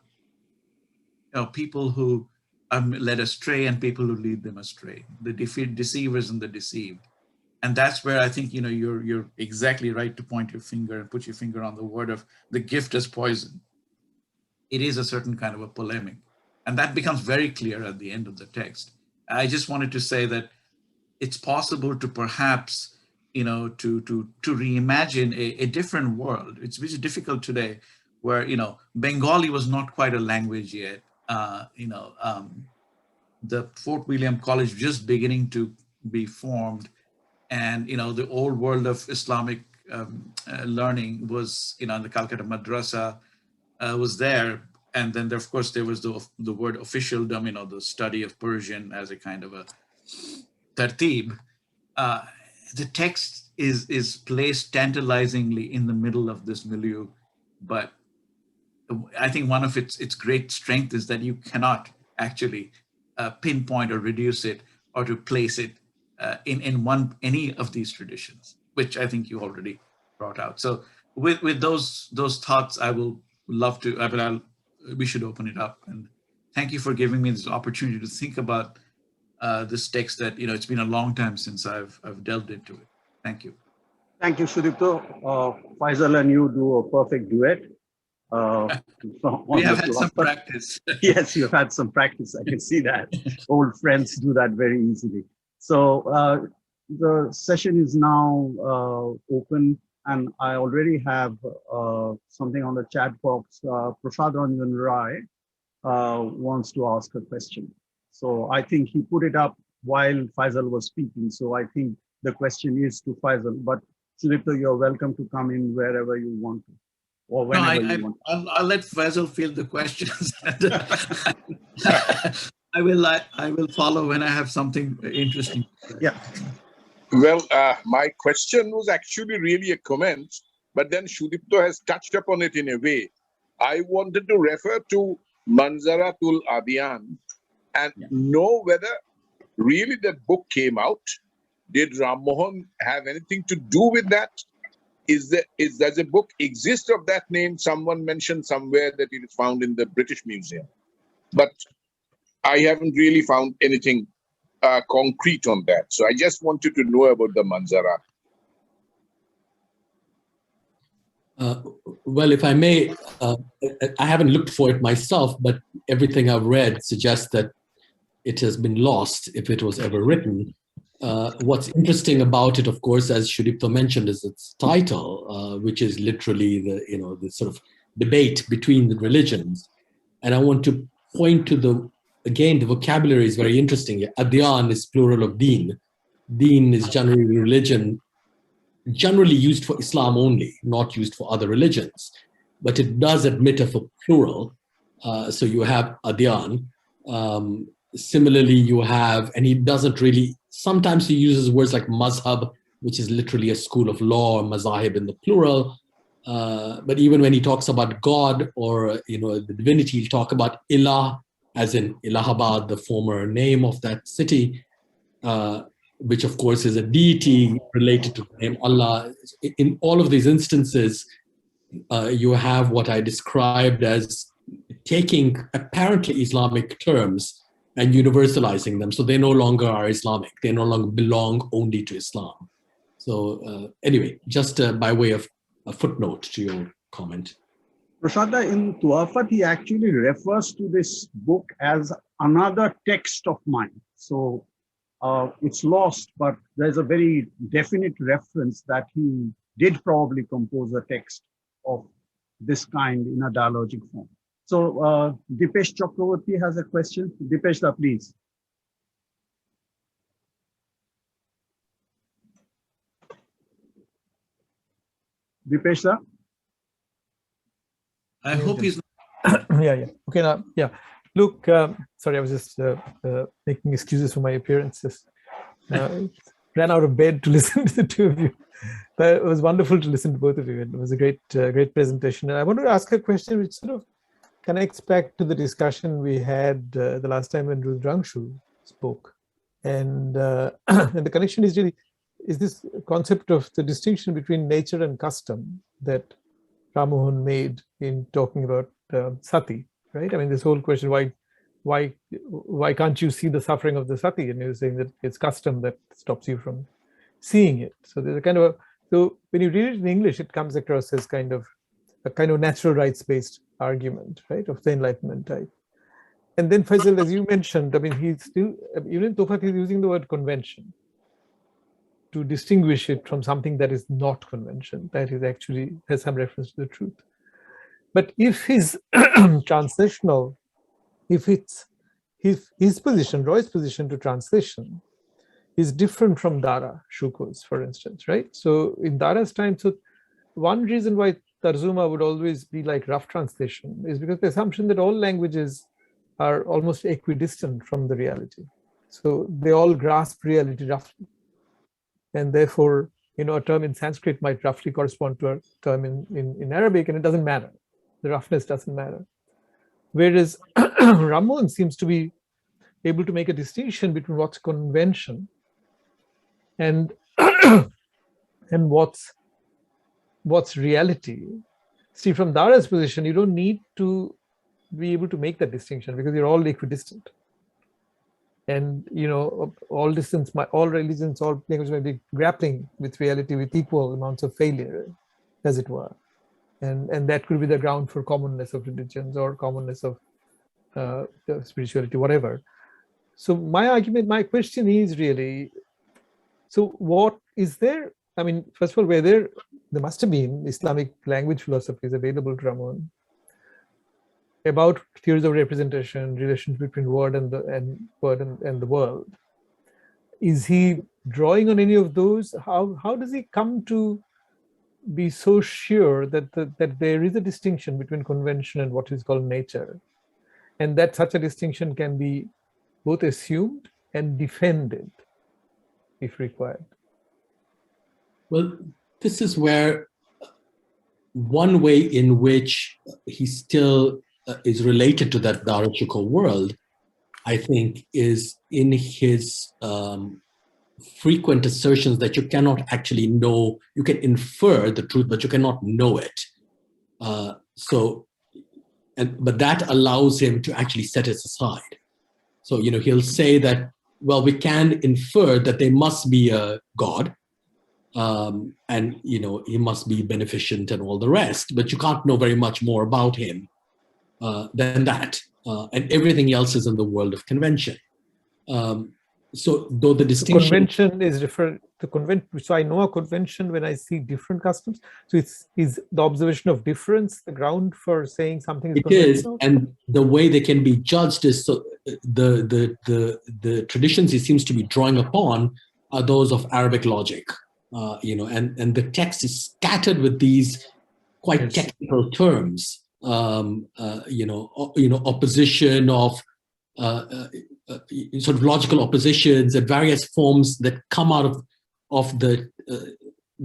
people who are led astray and people who lead them astray, the deceivers and the deceived. And that's where I think, you're exactly right to point your finger and put your finger on the word of the gift as poison. It is a certain kind of a polemic. And that becomes very clear at the end of the text. I just wanted to say that it's possible to perhaps, to reimagine a different world. It's which is difficult today, where, Bengali was not quite a language yet. The Fort William College just beginning to be formed. And, the old world of Islamic learning was, in the Calcutta Madrasa was there. And then, of course, there was the word officialdom, the study of Persian as a kind of a tartib. The text is placed tantalizingly in the middle of this milieu. But I think one of its great strength is that you cannot actually pinpoint or reduce it or to place it in any of these traditions, which I think you already brought out. So with those thoughts, I will love to, we should open it up. And thank you for giving me this opportunity to think about this text that, it's been a long time since I've delved into it. Thank you. Thank you, Sudipta. Faisal and you do a perfect duet. We have had some practice. Yes, you've had some practice. I can see that. Old friends do that very easily. So the session is now open, and I already have something on the chat box. Prasad Ranjan Rai wants to ask a question. So I think he put it up while Faisal was speaking. So I think the question is to Faisal, but Sudipta, you're welcome to come in wherever you want to. Or whenever you want. I'll let Faisal field the questions. I will follow when I have something interesting. Yeah. Well, my question was actually really a comment, but then Sudipta has touched upon it in a way. I wanted to refer to Manzaratul Adiyan and know whether really that book came out Did Rammohun have anything to do with that? Does a book exist of that name? Someone mentioned somewhere that it is found in the British Museum, but I haven't really found anything concrete on that. So I just wanted to know about the Manzara. Well, if I may, I haven't looked for it myself, but everything I've read suggests that it has been lost if it was ever written. What's interesting about it, of course, as Sudipta mentioned, is its title, which is literally the sort of debate between the religions. And I want to point to the vocabulary is very interesting. Adyan is plural of deen. Deen is generally religion, generally used for Islam only, not used for other religions. But it does admit of a plural. So you have adyan. Similarly, you have, and he doesn't really, sometimes he uses words like mazhab, which is literally a school of law, or mazahib in the plural. But even when he talks about God or the divinity, he'll talk about ilah, as in Allahabad, the former name of that city, which of course is a deity related to the name Allah. In all of these instances, you have what I described as taking apparently Islamic terms and universalizing them. So they no longer are Islamic. They no longer belong only to Islam. So anyway, just by way of a footnote to your comment. Prasada, in Tuhfat, he actually refers to this book as another text of mine. So it's lost, but there's a very definite reference that he did probably compose a text of this kind in a dialogic form. So Dipesh Chakravarti has a question. Dipesh, please. Dipesh, I hope he's yeah. Okay, now, yeah. Look, sorry, I was just making excuses for my appearances. Ran out of bed to listen to the two of you. But it was wonderful to listen to both of you. It was a great presentation. And I wanted to ask a question which sort of connects back to the discussion we had the last time when Rudrangshu spoke. And, and the connection is really, is this concept of the distinction between nature and custom that Rammohun made in talking about sati, right? I mean, this whole question, why can't you see the suffering of the sati? And you're saying that it's custom that stops you from seeing it. So there's a kind of so when you read it in English, it comes across as a kind of natural rights-based argument, right, of the Enlightenment type. And then Faisal, as you mentioned, I mean, he's still, even in Tuhfat, he's using the word convention to distinguish it from something that is not convention, that is actually has some reference to the truth. But if his translational, if it's his position, Roy's position to translation is different from Dara Shuko's, for instance, right? So in Dara's time, so one reason why Tarzuma would always be like rough translation is because the assumption that all languages are almost equidistant from the reality. So they all grasp reality roughly. And therefore, a term in Sanskrit might roughly correspond to a term in Arabic, and it doesn't matter. The roughness doesn't matter. Whereas Rammohun seems to be able to make a distinction between what's convention and and what's reality. See, from Dara's position, you don't need to be able to make that distinction because you're all equidistant. And all religions, all languages might be grappling with reality with equal amounts of failure, as it were. And that could be the ground for commonness of religions or commonness of spirituality, whatever. So my question is really, so what is there? I mean, first of all, there must have been Islamic language philosophies available to Rammohun about theories of representation, relations between word and the world. Is he drawing on any of those? How does he come to be so sure that that there is a distinction between convention and what is called nature, and that such a distinction can be both assumed and defended if required? Well, this is where one way in which he still is related to that Darashuko world, I think, is in his frequent assertions that you cannot actually know. You can infer the truth, but you cannot know it. But that allows him to actually set it aside. So, he'll say that, well, we can infer that there must be a God, and, he must be beneficent and all the rest, but you can't know very much more about him than that. And everything else is in the world of convention. So though the distinction— convention is different. So I know a convention when I see different customs. So is the observation of difference the ground for saying something is conventional? And the way they can be judged is, so the traditions he seems to be drawing upon are those of Arabic logic, and the text is scattered with these quite technical terms, opposition of sort of logical oppositions and various forms that come out of the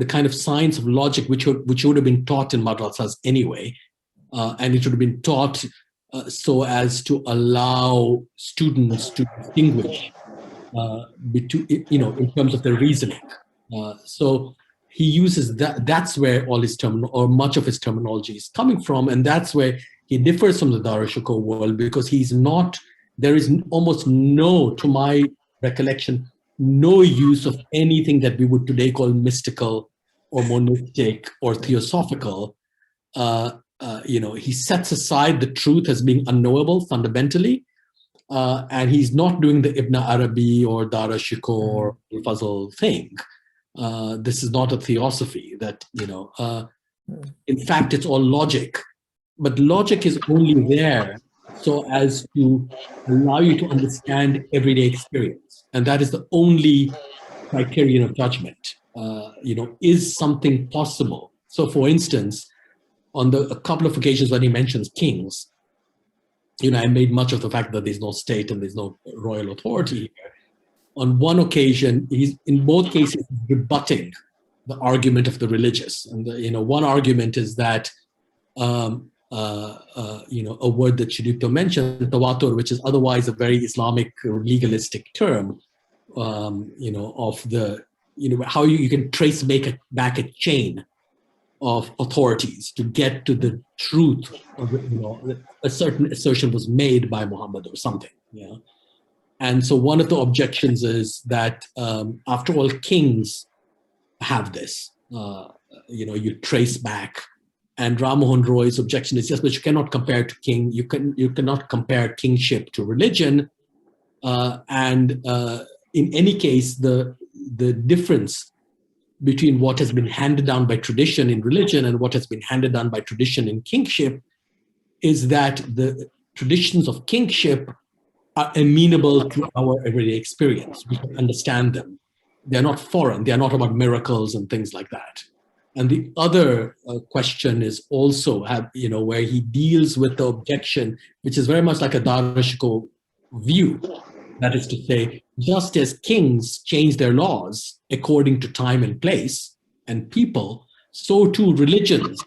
kind of science of logic which would have been taught in madrasas anyway, and it would have been taught so as to allow students to distinguish between, in terms of their reasoning. So he uses that. That's where all his or much of his terminology is coming from, and that's where he differs from the Darashikoh world, because he's not. There is almost no, to my recollection, no use of anything that we would today call mystical or monistic or theosophical. He sets aside the truth as being unknowable fundamentally, and he's not doing the Ibn Arabi or Darashikoh or Faisal thing. This is not a theosophy that, in fact, it's all logic. But logic is only there so as to allow you to understand everyday experience. And that is the only criterion of judgment. Is something possible? So for instance, on a couple of occasions when he mentions kings, I made much of the fact that there's no state and there's no royal authority here. On one occasion, in both cases, rebutting the argument of the religious. And one argument is that a word that Sudipta mentioned, tawatur, which is otherwise a very Islamic legalistic term, of the, how you can trace back a chain of authorities to get to the truth of, a certain assertion was made by Muhammad or something. And so one of the objections is that, after all, kings have this. You trace back. And Rammohun Roy's objection is, yes, but you cannot compare to king. You cannot compare kingship to religion. And in any case, the difference between what has been handed down by tradition in religion and what has been handed down by tradition in kingship is that the traditions of kingship are amenable to our everyday experience. We can understand them. They're not foreign. They're not about miracles and things like that. And the other question is also, where he deals with the objection, which is very much like a Darashikoh view. That is to say, just as kings change their laws according to time and place and people, so too religions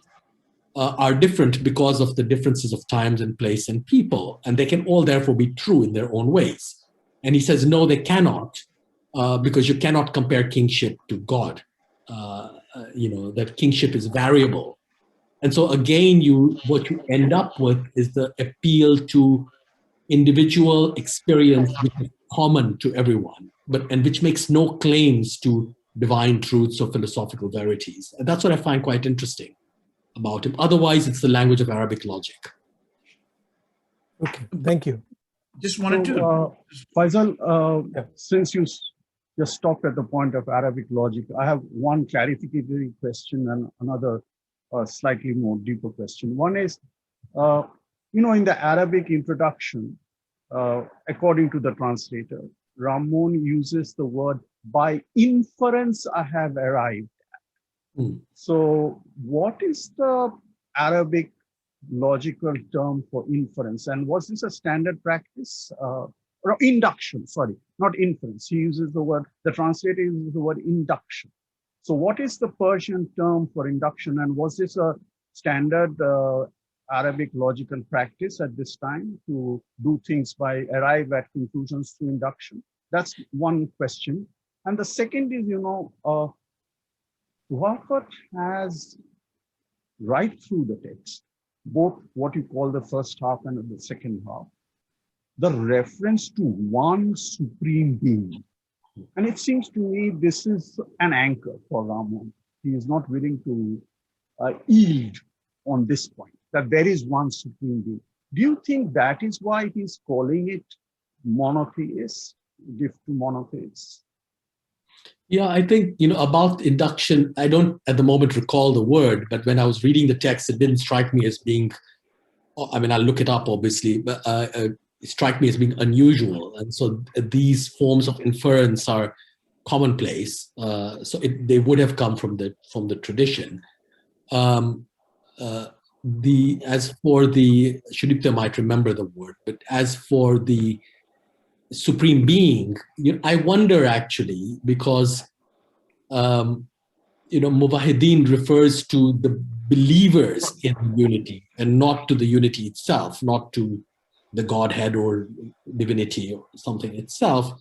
are different because of the differences of times and place and people. And they can all therefore be true in their own ways. And he says, no, they cannot, because you cannot compare kingship to God. That kingship is variable. And so again, what you end up with is the appeal to individual experience which is common to everyone, and which makes no claims to divine truths or philosophical verities. And that's what I find quite interesting about him. Otherwise, it's the language of Arabic logic. Okay, thank you. Just wanted to... Faisal, since you just stopped at the point of Arabic logic, I have one clarificatory question and another slightly more deeper question. One is, in the Arabic introduction, according to the translator, Rammohun uses the word, by inference I have arrived at. So what is the Arabic logical term for inference? And was this a standard practice? Or induction, sorry, not inference. He uses the translator uses the word induction. So what is the Persian term for induction? And was this a standard Arabic logical practice at this time to do things by arrive at conclusions through induction? That's one question. And the second is, Tuhfat has right through the text, both what you call the first half and the second half, the reference to one supreme being. And it seems to me this is an anchor for Rammohun. He is not willing to yield on this point, that there is one supreme being. Do you think that is why he is calling it monotheist, gift to monotheists? Yeah, I think, about induction, I don't at the moment recall the word, but when I was reading the text, it didn't strike me as being, I mean, I'll look it up, obviously, but it struck me as being unusual. And so these forms of inference are commonplace. So they would have come from the tradition. As for the, Sudipta might remember the word, but as for the supreme being, I wonder actually, because Muwahiddin refers to the believers in unity and not to the unity itself, not to the Godhead or divinity or something itself.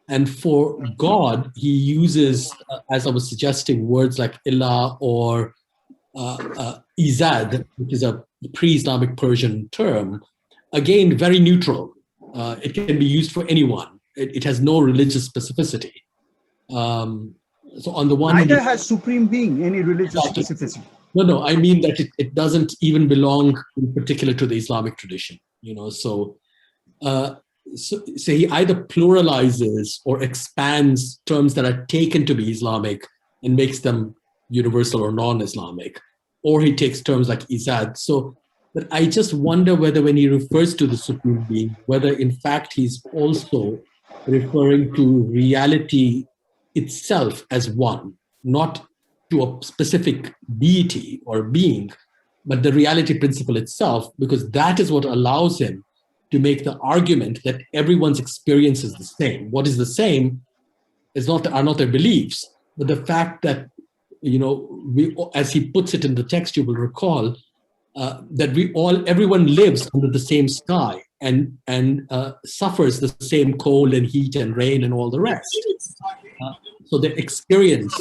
And for God, he uses, as I was suggesting, words like ilah or izad, which is a pre-Islamic Persian term, again, very neutral. It can be used for anyone. It has no religious specificity. So on the one hand, neither has supreme being any religious specificity. No, I mean that it doesn't even belong in particular to the Islamic tradition. So he either pluralizes or expands terms that are taken to be Islamic and makes them universal or non-Islamic, or he takes terms like izad. So, but I just wonder whether when he refers to the supreme being, whether in fact he's also referring to reality itself as one, not to a specific deity or being, but the reality principle itself, because that is what allows him to make the argument that everyone's experience is the same. What is the same are not their beliefs, but the fact that, as he puts it in the text, you will recall that everyone lives under the same sky and suffers the same cold and heat and rain and all the rest. So the experience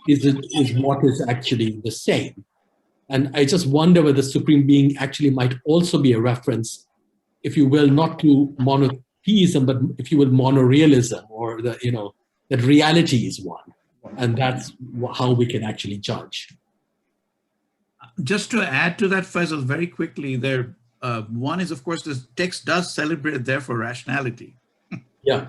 is what is actually the same. And I just wonder whether the supreme being actually might also be a reference, if you will, not to monotheism, but if you will, monorealism, or that reality is one. And that's how we can actually judge. Just to add to that, Faisal, very quickly, one is, of course, this text does celebrate, therefore, rationality. Yeah.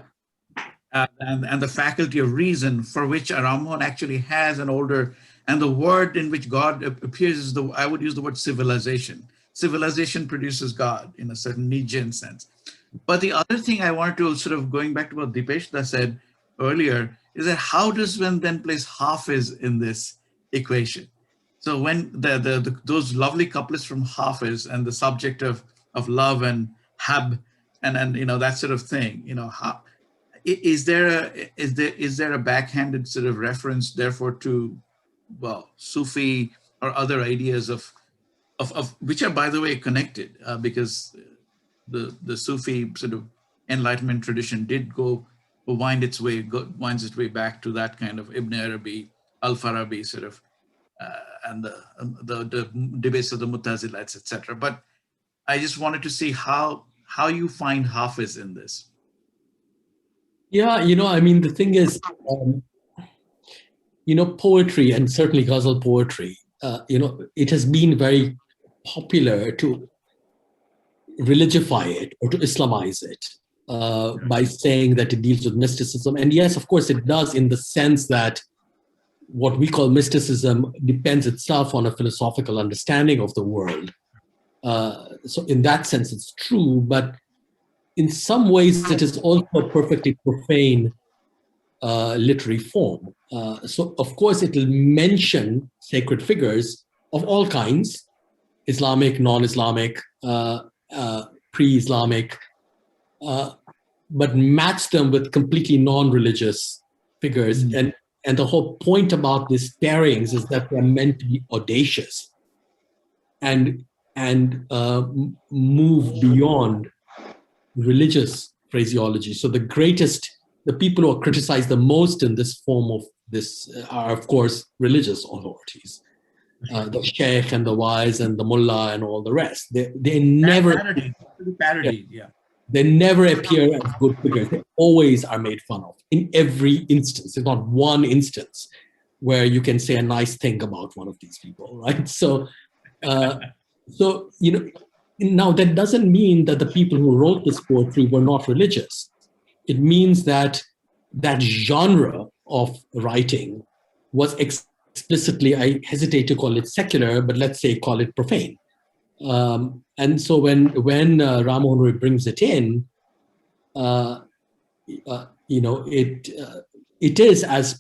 And the faculty of reason, for which Rammohun actually has an older, and the word in which God appears is I would use the word civilization. Civilization produces God in a certain Nietzschean sense. But the other thing I wanted to sort of, going back to what Dipeshda said earlier, is that how does one then place Hafiz in this equation? So when those lovely couplets from Hafiz and the subject of love and hab and that sort of thing, is there a backhanded sort of reference therefore to, well, Sufi or other ideas of which are, by the way, connected, because the Sufi sort of Enlightenment tradition did winds its way back to that kind of Ibn Arabi, Al-Farabi sort of, and the debates of the Mu'tazilites, etc. But I just wanted to see how you find Hafiz in this. Yeah, I mean, the thing is, poetry, and certainly ghazal poetry, it has been very popular to religify it or to Islamize it by saying that it deals with mysticism. And yes, of course, it does, in the sense that what we call mysticism depends itself on a philosophical understanding of the world. So in that sense, it's true, but in some ways, it is also a perfectly profane literary form. So, of course, it will mention sacred figures of all kinds, Islamic, non-Islamic, pre-Islamic, but match them with completely non-religious figures. And the whole point about these pairings is that they're meant to be audacious and move beyond religious phraseology. So the greatest the people who are criticized the most in this form of this are, of course, religious authorities. The sheikh and the wise and the mullah and all the rest. They never parodied, yeah. They never appear as good figures. They always are made fun of in every instance. There's not one instance where you can say a nice thing about one of these people, right? So, now that doesn't mean that the people who wrote this poetry were not religious. It means that that genre of writing was explicitly, I hesitate to call it secular, but let's say call it profane. And so when Rammohun Roy brings it in, it is as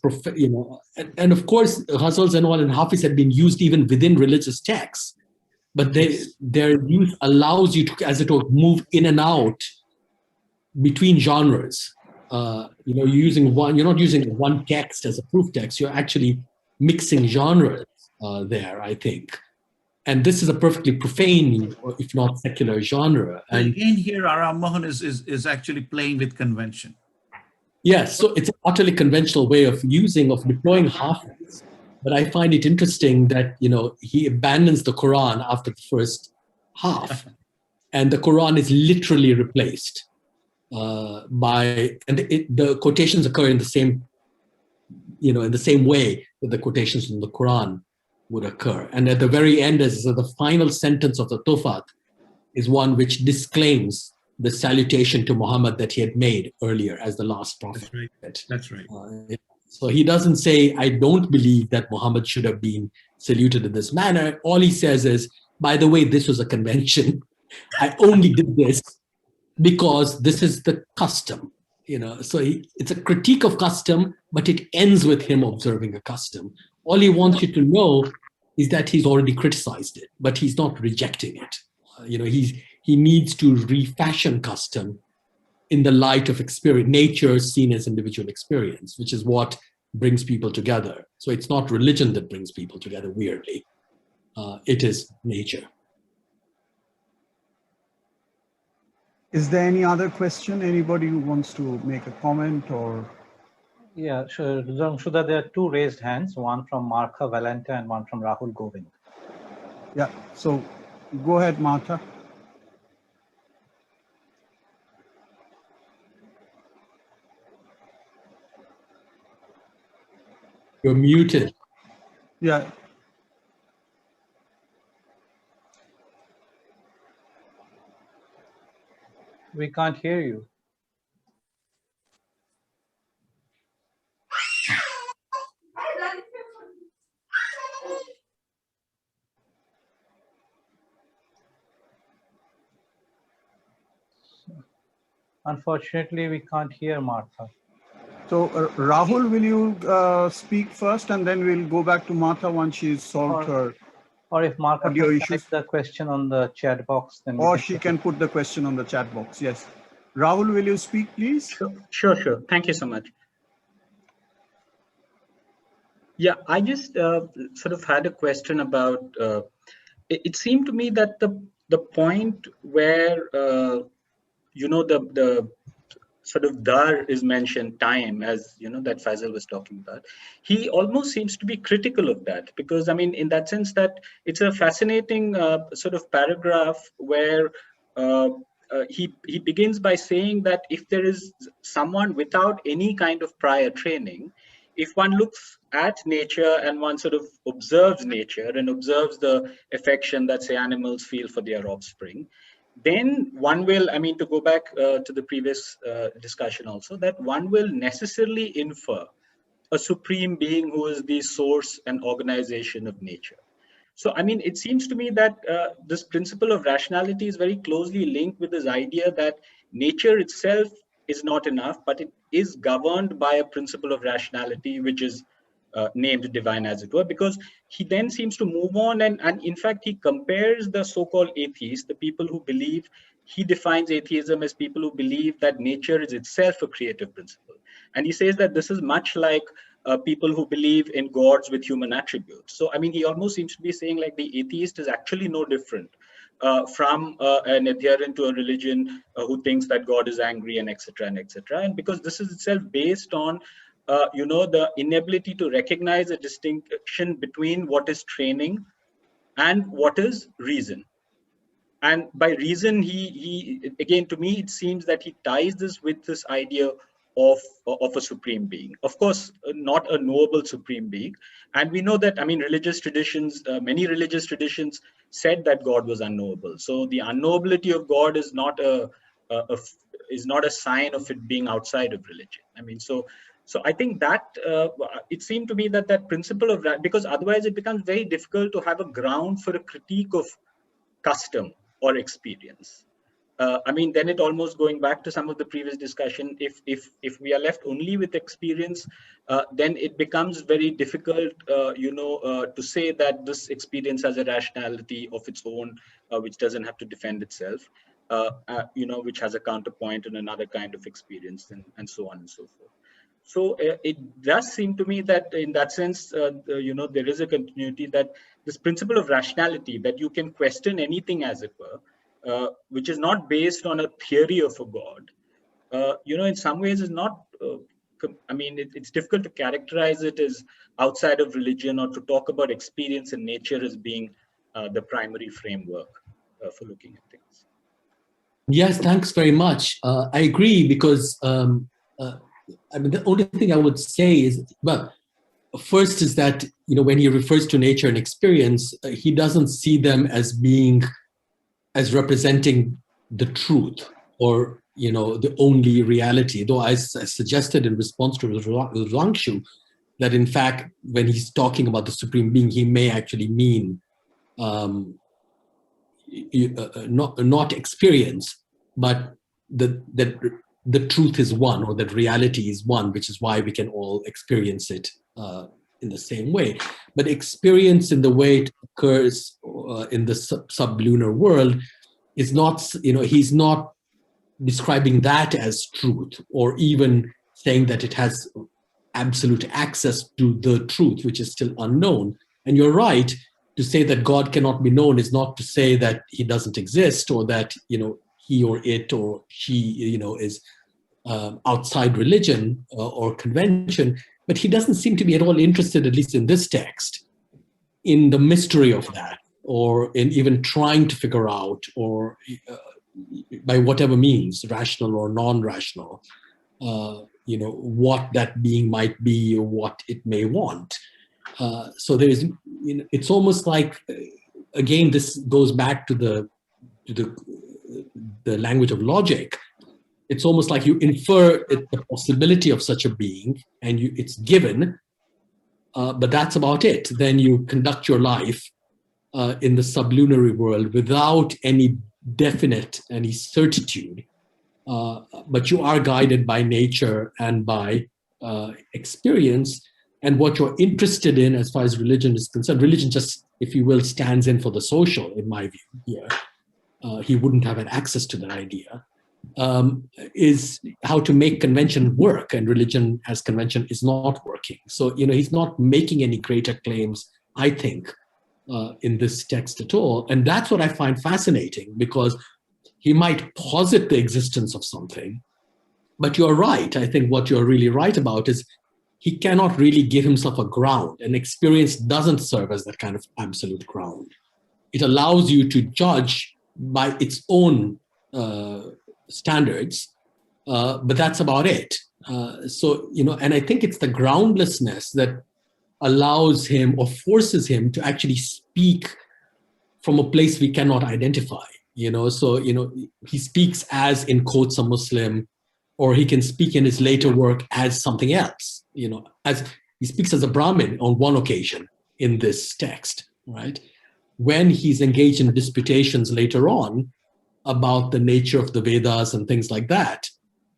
and of course ghazals and all and Hafiz had been used even within religious texts, but their use allows you to, as it were, move in and out between genres. You're not using one text as a proof text. You're actually mixing genres there, I think. And this is a perfectly profane, or if not secular, genre. And again, here, Rammohun is actually playing with convention. Yes, so it's an utterly conventional way of deploying Hafiz. But I find it interesting that he abandons the Quran after the first half, and the Quran is literally replaced the quotations occur in the same, in the same way that the quotations from the Quran would occur. And at the very end, as the final sentence of the Tuhfat is one which disclaims the salutation to Muhammad that he had made earlier as the last prophet. That's right. So he doesn't say, I don't believe that Muhammad should have been saluted in this manner. All he says is, by the way, this was a convention. I only did this because this is the custom. So it's a critique of custom, but it ends with him observing a custom. All he wants you to know is that he's already criticized it, but he's not rejecting it. He needs to refashion custom in the light of experience, nature seen as individual experience, which is what brings people together. So it's not religion that brings people together, weirdly. It is nature. Is there any other question? Anybody who wants to make a comment or? Yeah, sure. Rudrangshu, there are two raised hands, one from Martha Valenta and one from Rahul Govind. Yeah, so go ahead, Martha. You're muted. Yeah. We can't hear you. Unfortunately, we can't hear Martha. So Rahul, will you speak first, and then we'll go back to Martha once she's solved her. Or if Martha can type the question on the chat box, then. Or she can put the question on the chat box. Yes. Rahul, will you speak, please? Sure. Thank you so much. Yeah, I just sort of had a question about. It seemed to me that the point where the sort of dar is mentioned, time, as that Faisal was talking about, he almost seems to be critical of that, because I mean, in that sense, that it's a fascinating sort of paragraph where he begins by saying that if there is someone without any kind of prior training, if one looks at nature and one sort of observes nature and observes the affection that, say, animals feel for their offspring, then one will, I mean, to go back to the previous discussion also, that one will necessarily infer a supreme being who is the source and organization of nature. So, I mean, it seems to me that this principle of rationality is very closely linked with this idea that nature itself is not enough, but it is governed by a principle of rationality, which is named divine, as it were, because he then seems to move on and in fact, he compares the so-called atheists, the people who believe, he defines atheism as people who believe that nature is itself a creative principle. And he says that this is much like people who believe in gods with human attributes. So, I mean, he almost seems to be saying like the atheist is actually no different from an adherent to a religion who thinks that God is angry and etc. and etc. And because this is itself based on, the inability to recognize a distinction between what is training and what is reason. And by reason, he again, to me, it seems that he ties this with this idea of a supreme being. Of course, not a knowable supreme being. And we know that, I mean, religious traditions, many religious traditions said that God was unknowable. So the unknowability of God is not a sign of it being outside of religion. I mean, so I think that it seemed to me that that principle of that, because otherwise it becomes very difficult to have a ground for a critique of custom or experience. I mean, then it almost going back to some of the previous discussion, if we are left only with experience, then it becomes very difficult, to say that this experience has a rationality of its own, which doesn't have to defend itself, which has a counterpoint in another kind of experience, and so on and so forth. So it does seem to me that in that sense, there is a continuity, that this principle of rationality, that you can question anything, as it were, which is not based on a theory of a God, in some ways is not, I mean, it's difficult to characterize it as outside of religion, or to talk about experience and nature as being the primary framework for looking at things. Yes, thanks very much. I agree, because I mean, the only thing I would say is, well, first is that, when he refers to nature and experience, he doesn't see them as representing the truth, or, the only reality. Though I suggested in response to Rudrangshu that, in fact, when he's talking about the supreme being, he may actually mean not experience, but that the truth is one, or that reality is one, which is why we can all experience it in the same way. But experience, in the way it occurs in the sublunar world, is not, he's not describing that as truth, or even saying that it has absolute access to the truth, which is still unknown. And you're right, to say that God cannot be known is not to say that he doesn't exist, or that, he or it or she, is outside religion or convention. But he doesn't seem to be at all interested, at least in this text, in the mystery of that, or in even trying to figure out, or by whatever means, rational or non-rational, what that being might be, or what it may want. So there's, it's almost like, again, this goes back to the language of logic. It's almost like you infer the possibility of such a being, and it's given, but that's about it. Then you conduct your life in the sublunary world without any certitude, but you are guided by nature and by experience. And what you're interested in, as far as religion is concerned, religion just, if you will, stands in for the social, in my view here. He wouldn't have had access to that idea, is how to make convention work, and religion as convention is not working. So, he's not making any greater claims, I think, in this text at all. And that's what I find fascinating, because he might posit the existence of something, but you're right. I think what you're really right about is he cannot really give himself a ground, and experience doesn't serve as that kind of absolute ground. It allows you to judge by its own standards, but that's about it. So, and I think it's the groundlessness that allows him, or forces him, to actually speak from a place we cannot identify. So, he speaks as, in quotes, a Muslim, or he can speak in his later work as something else, as he speaks as a Brahmin on one occasion in this text, right? When he's engaged in disputations later on about the nature of the Vedas and things like that,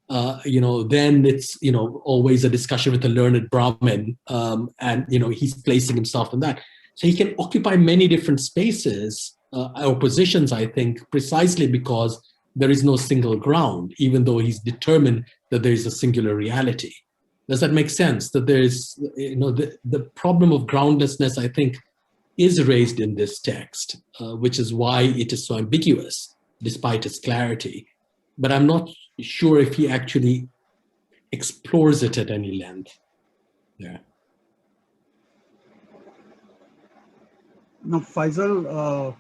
then it's, always a discussion with a learned Brahmin, and, he's placing himself in that. So he can occupy many different spaces or positions, I think, precisely because there is no single ground, even though he's determined that there is a singular reality. Does that make sense? That there is, the problem of groundlessness, I think, is raised in this text, which is why it is so ambiguous, despite its clarity. But I'm not sure if he actually explores it at any length. Yeah. Now, Faisal,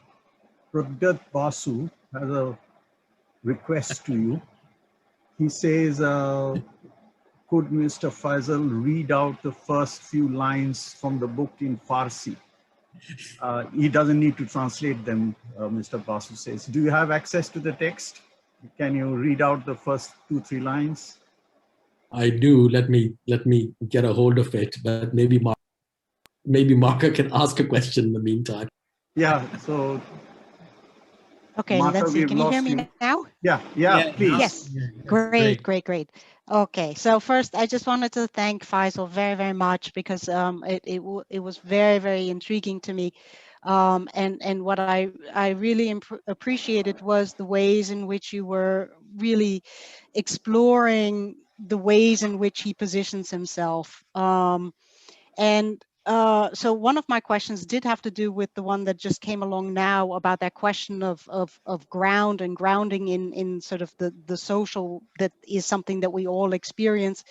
Prabhat Basu has a request to you. He says, could Mr. Faisal read out the first few lines from the book in Farsi? He doesn't need to translate them, Mr. Basu says. Do you have access to the text? Can you read out the first 2-3 lines? I do. Let me get a hold of it, but maybe Marka can ask a question in the meantime. Yeah, so. Okay, Marka, let's see. Can you hear me now? Yeah, please. Yes, great. Okay, so first I just wanted to thank Faisal very, very much, because it was very, very intriguing to me. And what I really appreciated was the ways in which you were really exploring the ways in which he positions himself. So one of my questions did have to do with the one that just came along now about that question of ground and grounding in sort of the social, that is something that we all experience,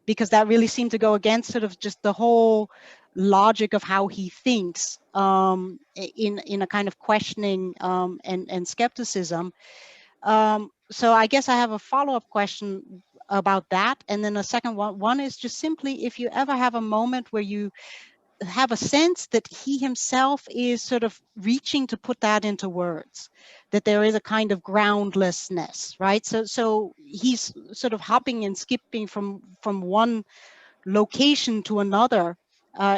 because that really seemed to go against sort of just the whole logic of how he thinks, in a kind of questioning and skepticism. So I guess I have a follow-up question about that, and then a second one. One is just simply, if you ever have a moment where you have a sense that he himself is sort of reaching to put that into words, that there is a kind of groundlessness, right? So he's sort of hopping and skipping from one location to another,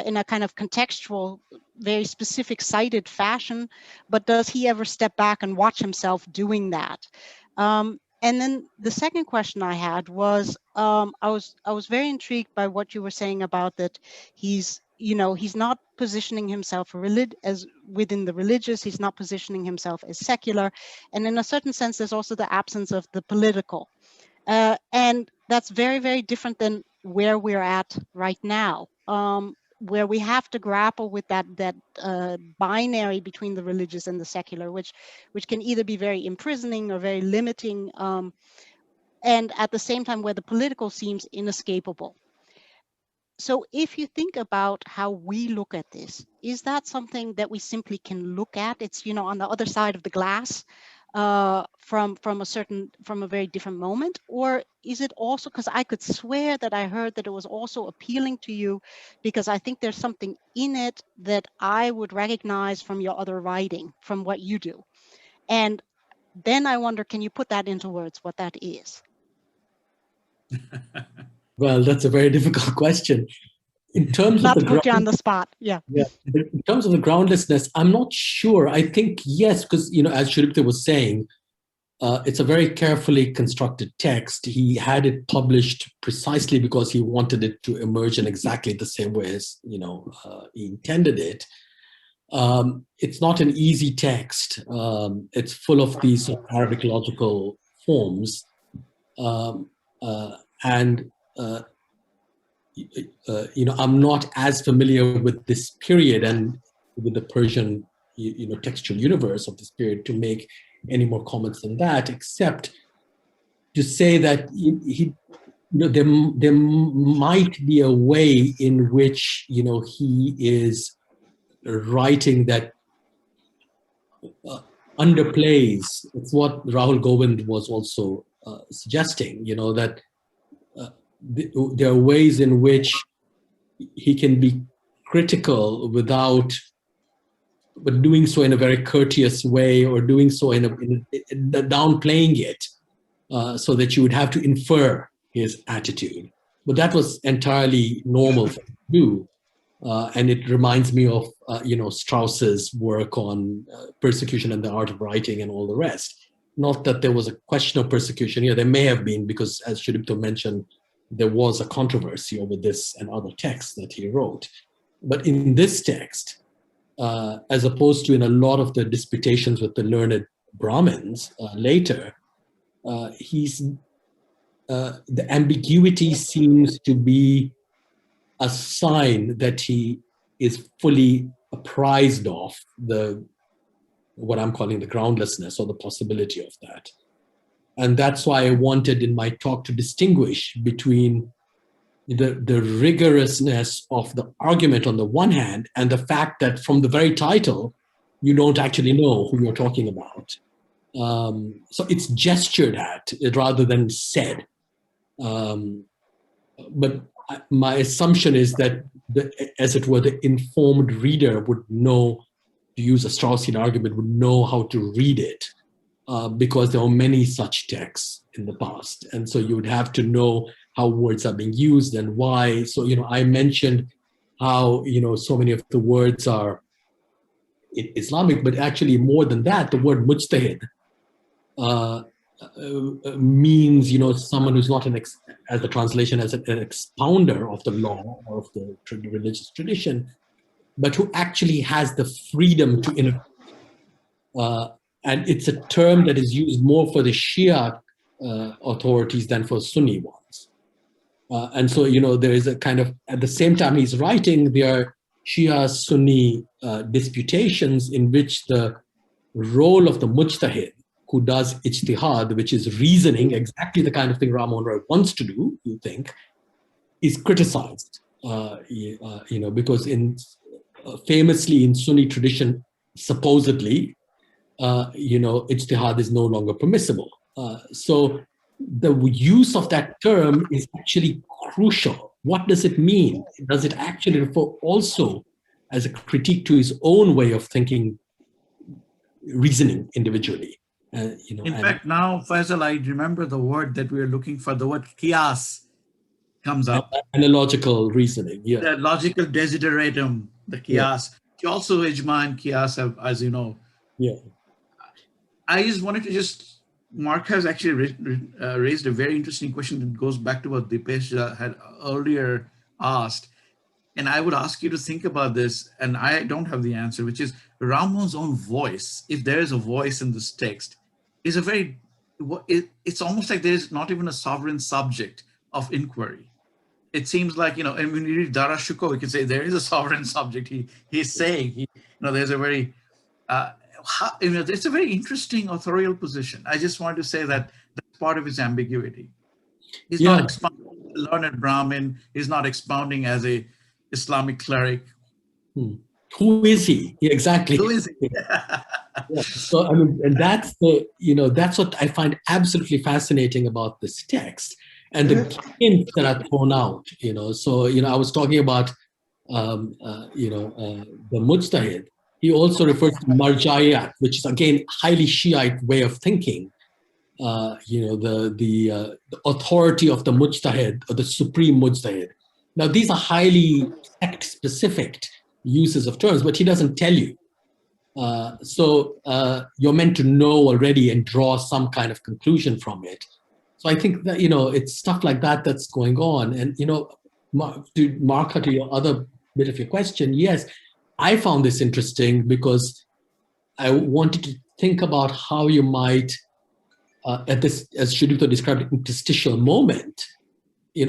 in a kind of contextual, very specific cited fashion, but does he ever step back and watch himself doing that? And then the second question I had was, I was very intrigued by what you were saying about that he's not positioning himself as within the religious, he's not positioning himself as secular, and in a certain sense there's also the absence of the political. And that's very, very different than where we're at right now, where we have to grapple with that binary between the religious and the secular, which can either be very imprisoning or very limiting, and at the same time where the political seems inescapable. So if you think about how we look at this, is that something that we simply can look at? It's, on the other side of the glass, from a very different moment? Or is it also, because I could swear that I heard that it was also appealing to you, because I think there's something in it that I would recognize from your other writing, from what you do. And then I wonder, can you put that into words, what that is? Well, that's a very difficult question. In terms Not of to put you on the spot, yeah. In terms of the groundlessness, I'm not sure. I think yes, because as Sudipta was saying, it's a very carefully constructed text. He had it published precisely because he wanted it to emerge in exactly the same way as he intended it. It's not an easy text. It's full of these Arabic logical forms, and I'm not as familiar with this period and with the Persian, textual universe of this period to make any more comments than that, except to say that there might be a way in which he is writing that underplays. It's what Rahul Govind was also suggesting. That there are ways in which he can be critical but doing so in a very courteous way, or doing so in downplaying it, so that you would have to infer his attitude. But that was entirely normal for him to do. And it reminds me of, Strauss's work on persecution and the art of writing and all the rest. Not that there was a question of persecution here. There may have been, because as Sudipta mentioned, there was a controversy over this and other texts that he wrote. But in this text, as opposed to in a lot of the disputations with the learned Brahmins later, he's the ambiguity seems to be a sign that he is fully apprised of what I'm calling the groundlessness or the possibility of that. And that's why I wanted in my talk to distinguish between the rigorousness of the argument on the one hand and the fact that from the very title, you don't actually know who you're talking about. So it's gestured at rather than said. But my assumption is that, as it were, the informed reader would know, to use a Straussian argument, would know how to read it because there are many such texts in the past. And so you would have to know how words are being used and why. So, I mentioned how, so many of the words are Islamic, but actually more than that, the word mujtahid means, someone who's not as the translation as an expounder of the law or of the religious tradition, but who actually has the freedom to innovate. And it's a term that is used more for the Shia authorities than for Sunni ones. And so, there is a kind of, at the same time he's writing, there are Shia Sunni disputations in which the role of the mujtahid, who does ijtihad, which is reasoning, exactly the kind of thing Rammohun Roy wants to do, you think, is criticized. Because famously in Sunni tradition, supposedly, ijtihad is no longer permissible. So the use of that term is actually crucial. What does it mean? Does it actually refer also as a critique to his own way of thinking, reasoning individually? In fact, now, Faisal, I remember the word that we were looking for, the word qiyas comes up. Analogical reasoning, yeah. The logical desideratum, the qiyas. Yeah. Also, ijma and qiyas, as you know. Yeah. I just wanted to Mark has actually raised a very interesting question that goes back to what Dipesh had earlier asked. And I would ask you to think about this, and I don't have the answer, which is Rammohun's own voice, if there is a voice in this text, is it's almost like there's not even a sovereign subject of inquiry. It seems like, and when you read Dara Shukro, we can say there is a sovereign subject. He's saying, there's a very, it's a very interesting authorial position. I just wanted to say that that's part of his ambiguity. He's not expounding as a learned Brahmin. He's not expounding as a Islamic cleric. Who is he? Yeah, exactly. Who is he? Yeah. So and that's that's what I find absolutely fascinating about this text and the hints that are thrown out. So I was talking about the mujtahid. He also refers to marjayat, which is again highly Shiite way of thinking. The authority of the mujtahid or the supreme mujtahid. Now these are highly sect-specific uses of terms, but he doesn't tell you. So you're meant to know already and draw some kind of conclusion from it. So I think that, it's stuff like that that's going on. And, to mark to your other bit of your question, yes, I found this interesting because I wanted to think about how you might, at this, as Sudipta described, interstitial moment,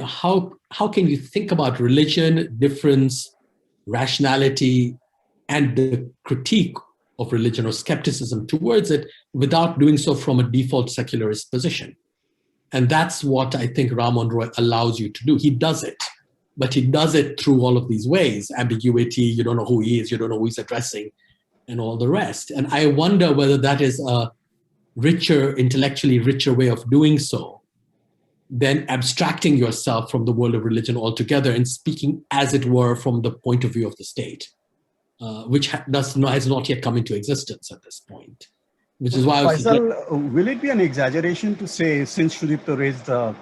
how can you think about religion, difference, rationality, and the critique of religion or skepticism towards it without doing so from a default secularist position. And that's what I think Rammohun Roy allows you to do. He does it, but he does it through all of these ways, ambiguity, you don't know who he is, you don't know who he's addressing, and all the rest. And I wonder whether that is a intellectually richer way of doing so than abstracting yourself from the world of religion altogether and speaking, as it were, from the point of view of the state. Which has not yet come into existence at this point. Which is why Faisal, will it be an exaggeration to say, since Sudipta raised the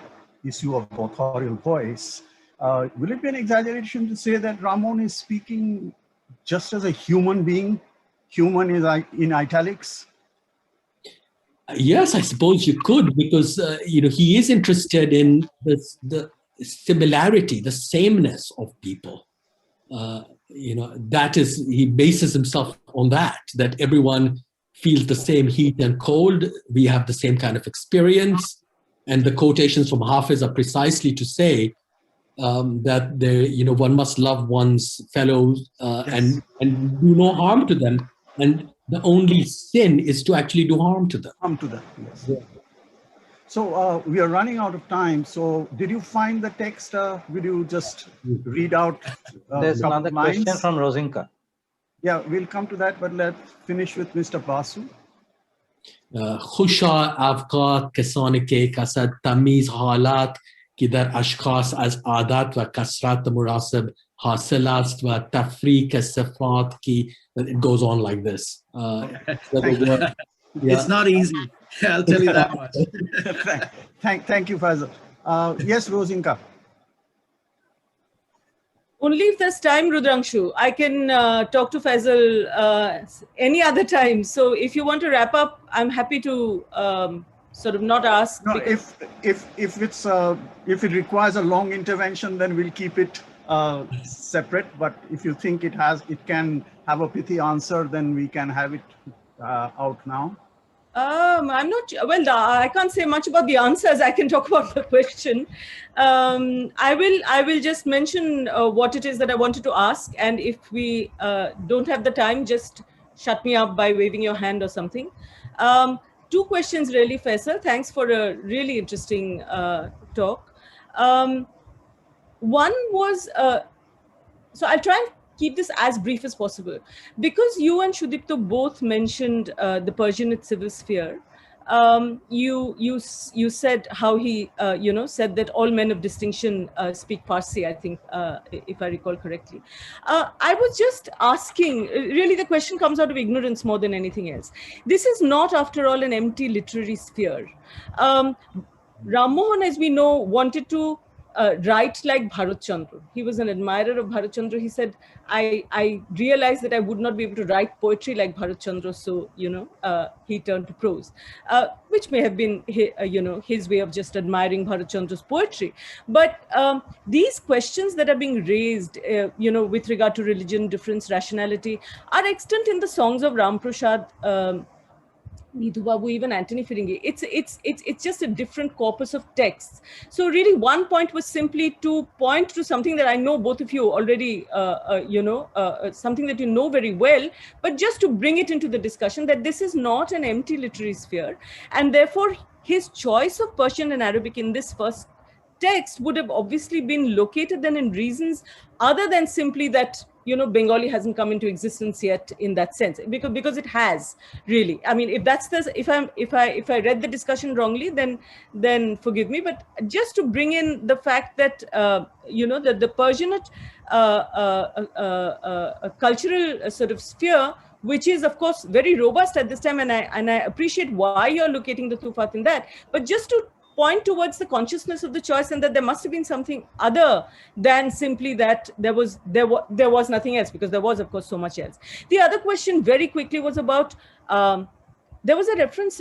issue of authorial voice, will it be an exaggeration to say that Rammohun is speaking just as a human being? Human is in italics? Yes, I suppose you could, because he is interested in the similarity, the sameness of people. That is, he bases himself on that everyone feels the same heat and cold. We have the same kind of experience. And the quotations from Hafiz are precisely to say that one must love one's fellows and do no harm to them. And the only sin is to actually do harm to them. Harm to them, yes. Yeah. So we are running out of time. So did you find the text? Will you just read out? There's another lines? question from Rosinka. Yeah, we'll come to that, but let's finish with Mr. Basu. खुशा अवकात किसान के कसद तमीज़ हालात कि दर अशखास az आदात व कसरत मुरासब हासिल است व तफरीक सिफात की. It goes on like this. It's not easy. I'll tell you that much. Thank you, Faisal. Yes, Rosinka. Only if there's time, Rudrangshu. I can talk to Faisal any other time. So if you want to wrap up, I'm happy to sort of not ask. No, if it requires a long intervention, then we'll keep it separate. But if you think it can have a pithy answer, then we can have it out now. I'm not well. I can't say much about the answers. I can talk about the question. I will just mention what it is that I wanted to ask, and if we don't have the time, just shut me up by waving your hand or something. Two questions really, Faisal. Thanks for a really interesting talk. One was so I'll try and keep this as brief as possible. Because you and Sudipta both mentioned the Persianate civil sphere, you said how he said that all men of distinction speak Parsi, I think, if I recall correctly. I was just asking, really the question comes out of ignorance more than anything else. This is not, after all, an empty literary sphere. Rammohun, as we know, wanted to write like Bharat Chandra. He was an admirer of Bharat Chandra. He said, I realized that I would not be able to write poetry like Bharat Chandra, so he turned to prose, which may have been his way of just admiring Bharat Chandra's poetry. But these questions that are being raised, with regard to religion, difference, rationality, are extant in the songs of Ram Prasad, Nidhu Babu, even Anthony Firingi. It's just a different corpus of texts. So really one point was simply to point to something that I know both of you already, something that you know very well, but just to bring it into the discussion that this is not an empty literary sphere. And therefore his choice of Persian and Arabic in this first text would have obviously been located then in reasons other than simply that Bengali hasn't come into existence yet in that sense, because it has really. I mean, if that's the if I read the discussion wrongly, then forgive me. But just to bring in the fact that that the Persianate cultural sort of sphere, which is of course very robust at this time, and I appreciate why you're locating the Tuhfat in that, but just to point towards the consciousness of the choice, and that there must have been something other than simply that there was nothing else, because there was of course so much else. The other question very quickly was about there was a reference.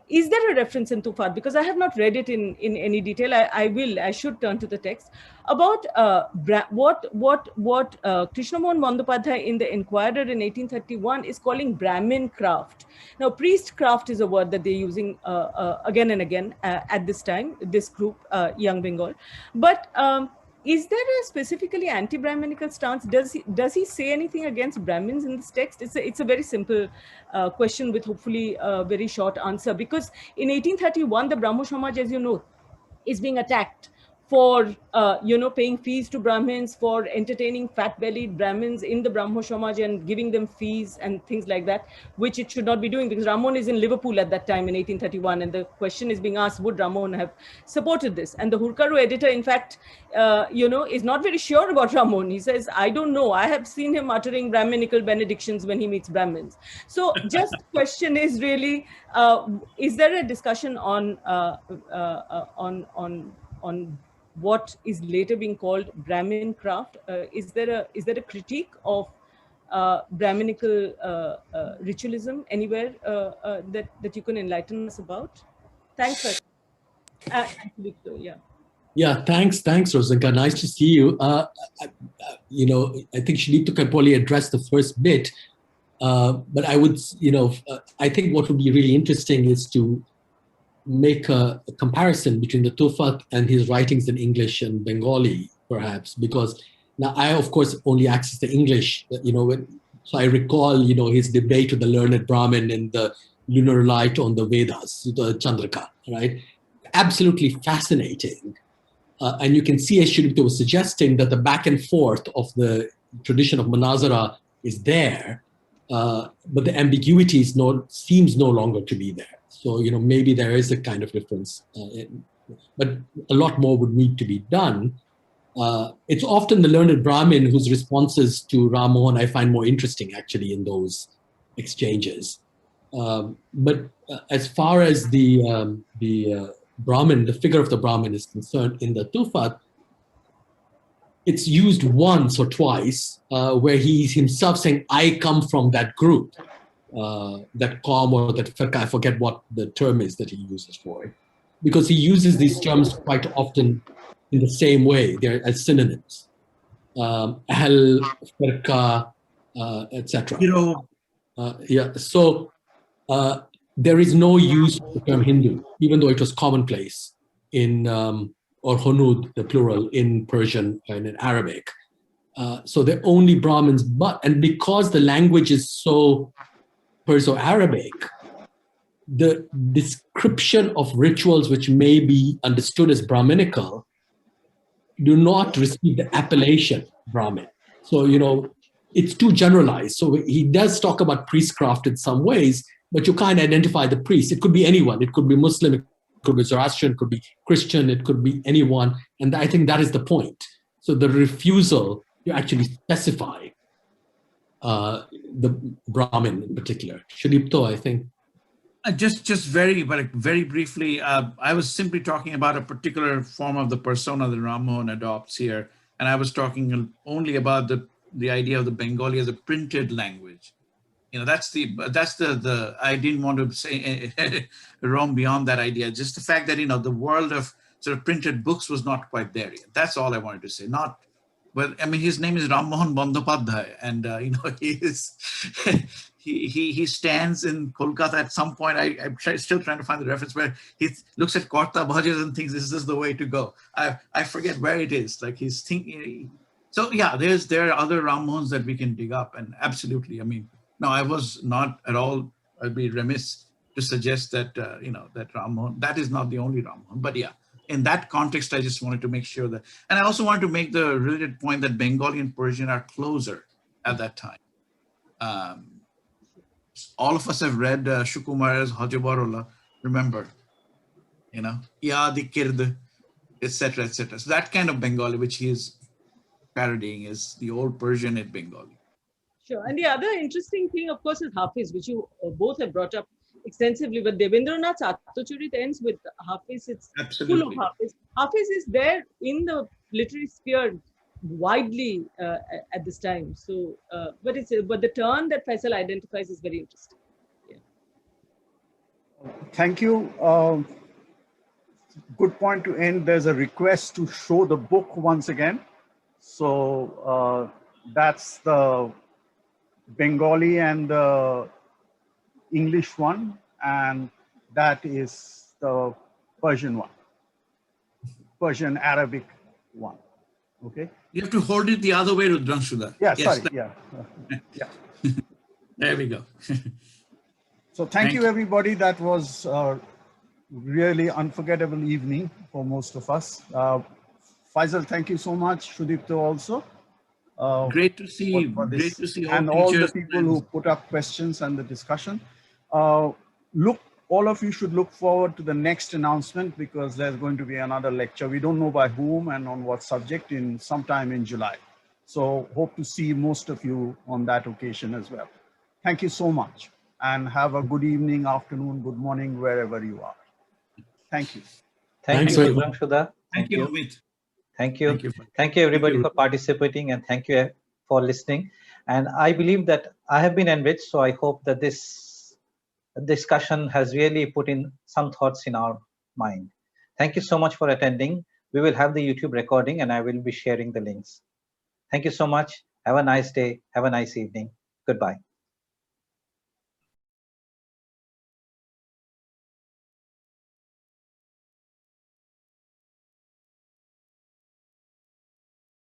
Is there a reference in Tuhfat? Because I have not read it in any detail. I should turn to the text about what Krishnamohan Bandopadhyay in the Enquirer in 1831 is calling Brahmin craft. Now, priest craft is a word that they're using again and again at this time, this group, Young Bengal. But is there a specifically anti-Brahminical stance? Does he say anything against Brahmins in this text? It's a very simple question with hopefully a very short answer. Because in 1831, the Brahmo Samaj, as you know, is being attacked for paying fees to Brahmins, for entertaining fat-bellied Brahmins in the Brahmo Samaj and giving them fees and things like that, which it should not be doing, because Rammohun is in Liverpool at that time in 1831, and the question is being asked, would Rammohun have supported this? And the Hurkaru editor, in fact, is not very sure about Rammohun. He says, I don't know. I have seen him uttering Brahminical benedictions when he meets Brahmins. So just the question is really, is there a discussion on what is later being called Brahmin craft? Is there a critique of Brahminical ritualism anywhere that you can enlighten us about? Thanks, Victor. Yeah, thanks, Rosinka. Nice to see you. I think Sudipta can probably address the first bit, but I would, I think what would be really interesting is to make a comparison between the Tuhfat and his writings in English and Bengali, perhaps, because now I, of course, only access the English, so I recall, his debate with the learned Brahmin in the lunar light on the Vedas, the Chandraka, right? Absolutely fascinating. And you can see, as Sudipta was suggesting, that the back and forth of the tradition of Manazara is there, but the ambiguity seems no longer to be there. So, maybe there is a kind of difference, but a lot more would need to be done. It's often the learned Brahmin whose responses to Rammohun I find more interesting, actually, in those exchanges. But as far as the Brahmin, the figure of the Brahmin is concerned in the Tuhfat, it's used once or twice where he's himself saying, I come from that group, that Qawm or that Fiqh, I forget what the term is that he uses for it, because he uses these terms quite often in the same way. They're as synonyms. Ahl, Firqa, etc. So there is no use of the term Hindu, even though it was commonplace in, or Hunud, the plural, in Persian and in Arabic. So they're only Brahmins, and because the language is so Perso-Arabic, the description of rituals which may be understood as Brahminical do not receive the appellation Brahmin. So, it's too generalized. So he does talk about priestcraft in some ways, but you can't identify the priest. It could be anyone. It could be Muslim, it could be Zoroastrian, it could be Christian, it could be anyone. And I think that is the point. So the refusal to actually specify the Brahmin in particular. Sudipta, I think. Just very briefly, I was simply talking about a particular form of the persona that Rammohun adopts here. And I was talking only about the idea of the Bengali as a printed language. That's the I didn't want to say roam beyond that idea. Just the fact that, the world of sort of printed books was not quite there yet. That's all I wanted to say. His name is Rammohun Bandyopadhyay, and he stands in Kolkata at some point. I'm still trying to find the reference where he looks at Korta Bhajas and thinks this is the way to go. I forget where it is. Like he's thinking. So yeah, there are other Rammohuns that we can dig up, and absolutely. No, I was not at all. I'd be remiss to suggest that that Rammohun, that is not the only Rammohun. But yeah, in that context, I just wanted to make sure that, and I also wanted to make the related point that Bengali and Persian are closer at that time. All of us have read Shukumar's Hajabarola, remember, Yadi Kird, etc., etc. So that kind of Bengali, which he is parodying, is the old Persian in Bengali. Sure. And the other interesting thing, of course, is Hafiz, which you both have brought up extensively. But Devendranath's Atmacharit ends with Hafiz. It's absolutely full of Hafiz. Hafiz is there in the literary sphere widely at this time. So, but the turn that Faisal identifies is very interesting. Yeah. Thank you. Good point to end. There's a request to show the book once again. So that's the Bengali and the English one, and that is the Persian one, Persian Arabic one. Okay. You have to hold it the other way, Rudrangshu. Yeah, yes, sorry. Yeah. Yeah. There we go. So thank you, everybody. That was a really unforgettable evening for most of us. Faisal, thank you so much. Sudipta also. Great to see all and all the people who put up questions and the discussion. All of you should look forward to the next announcement, because there's going to be another lecture. We don't know by whom and on what subject sometime in July. So hope to see most of you on that occasion as well. Thank you so much, and have a good evening, afternoon, good morning, wherever you are. Thank you. Thank you, Rudrangshu. Thank you, Amit. Thank you. Thank you, everybody, for participating, and thank you for listening. And I believe that I have been enriched, so I hope that this discussion has really put in some thoughts in our mind. Thank you so much for attending. We will have the YouTube recording, and I will be sharing the links. Thank you so much. Have a nice day. Have a nice evening. Goodbye.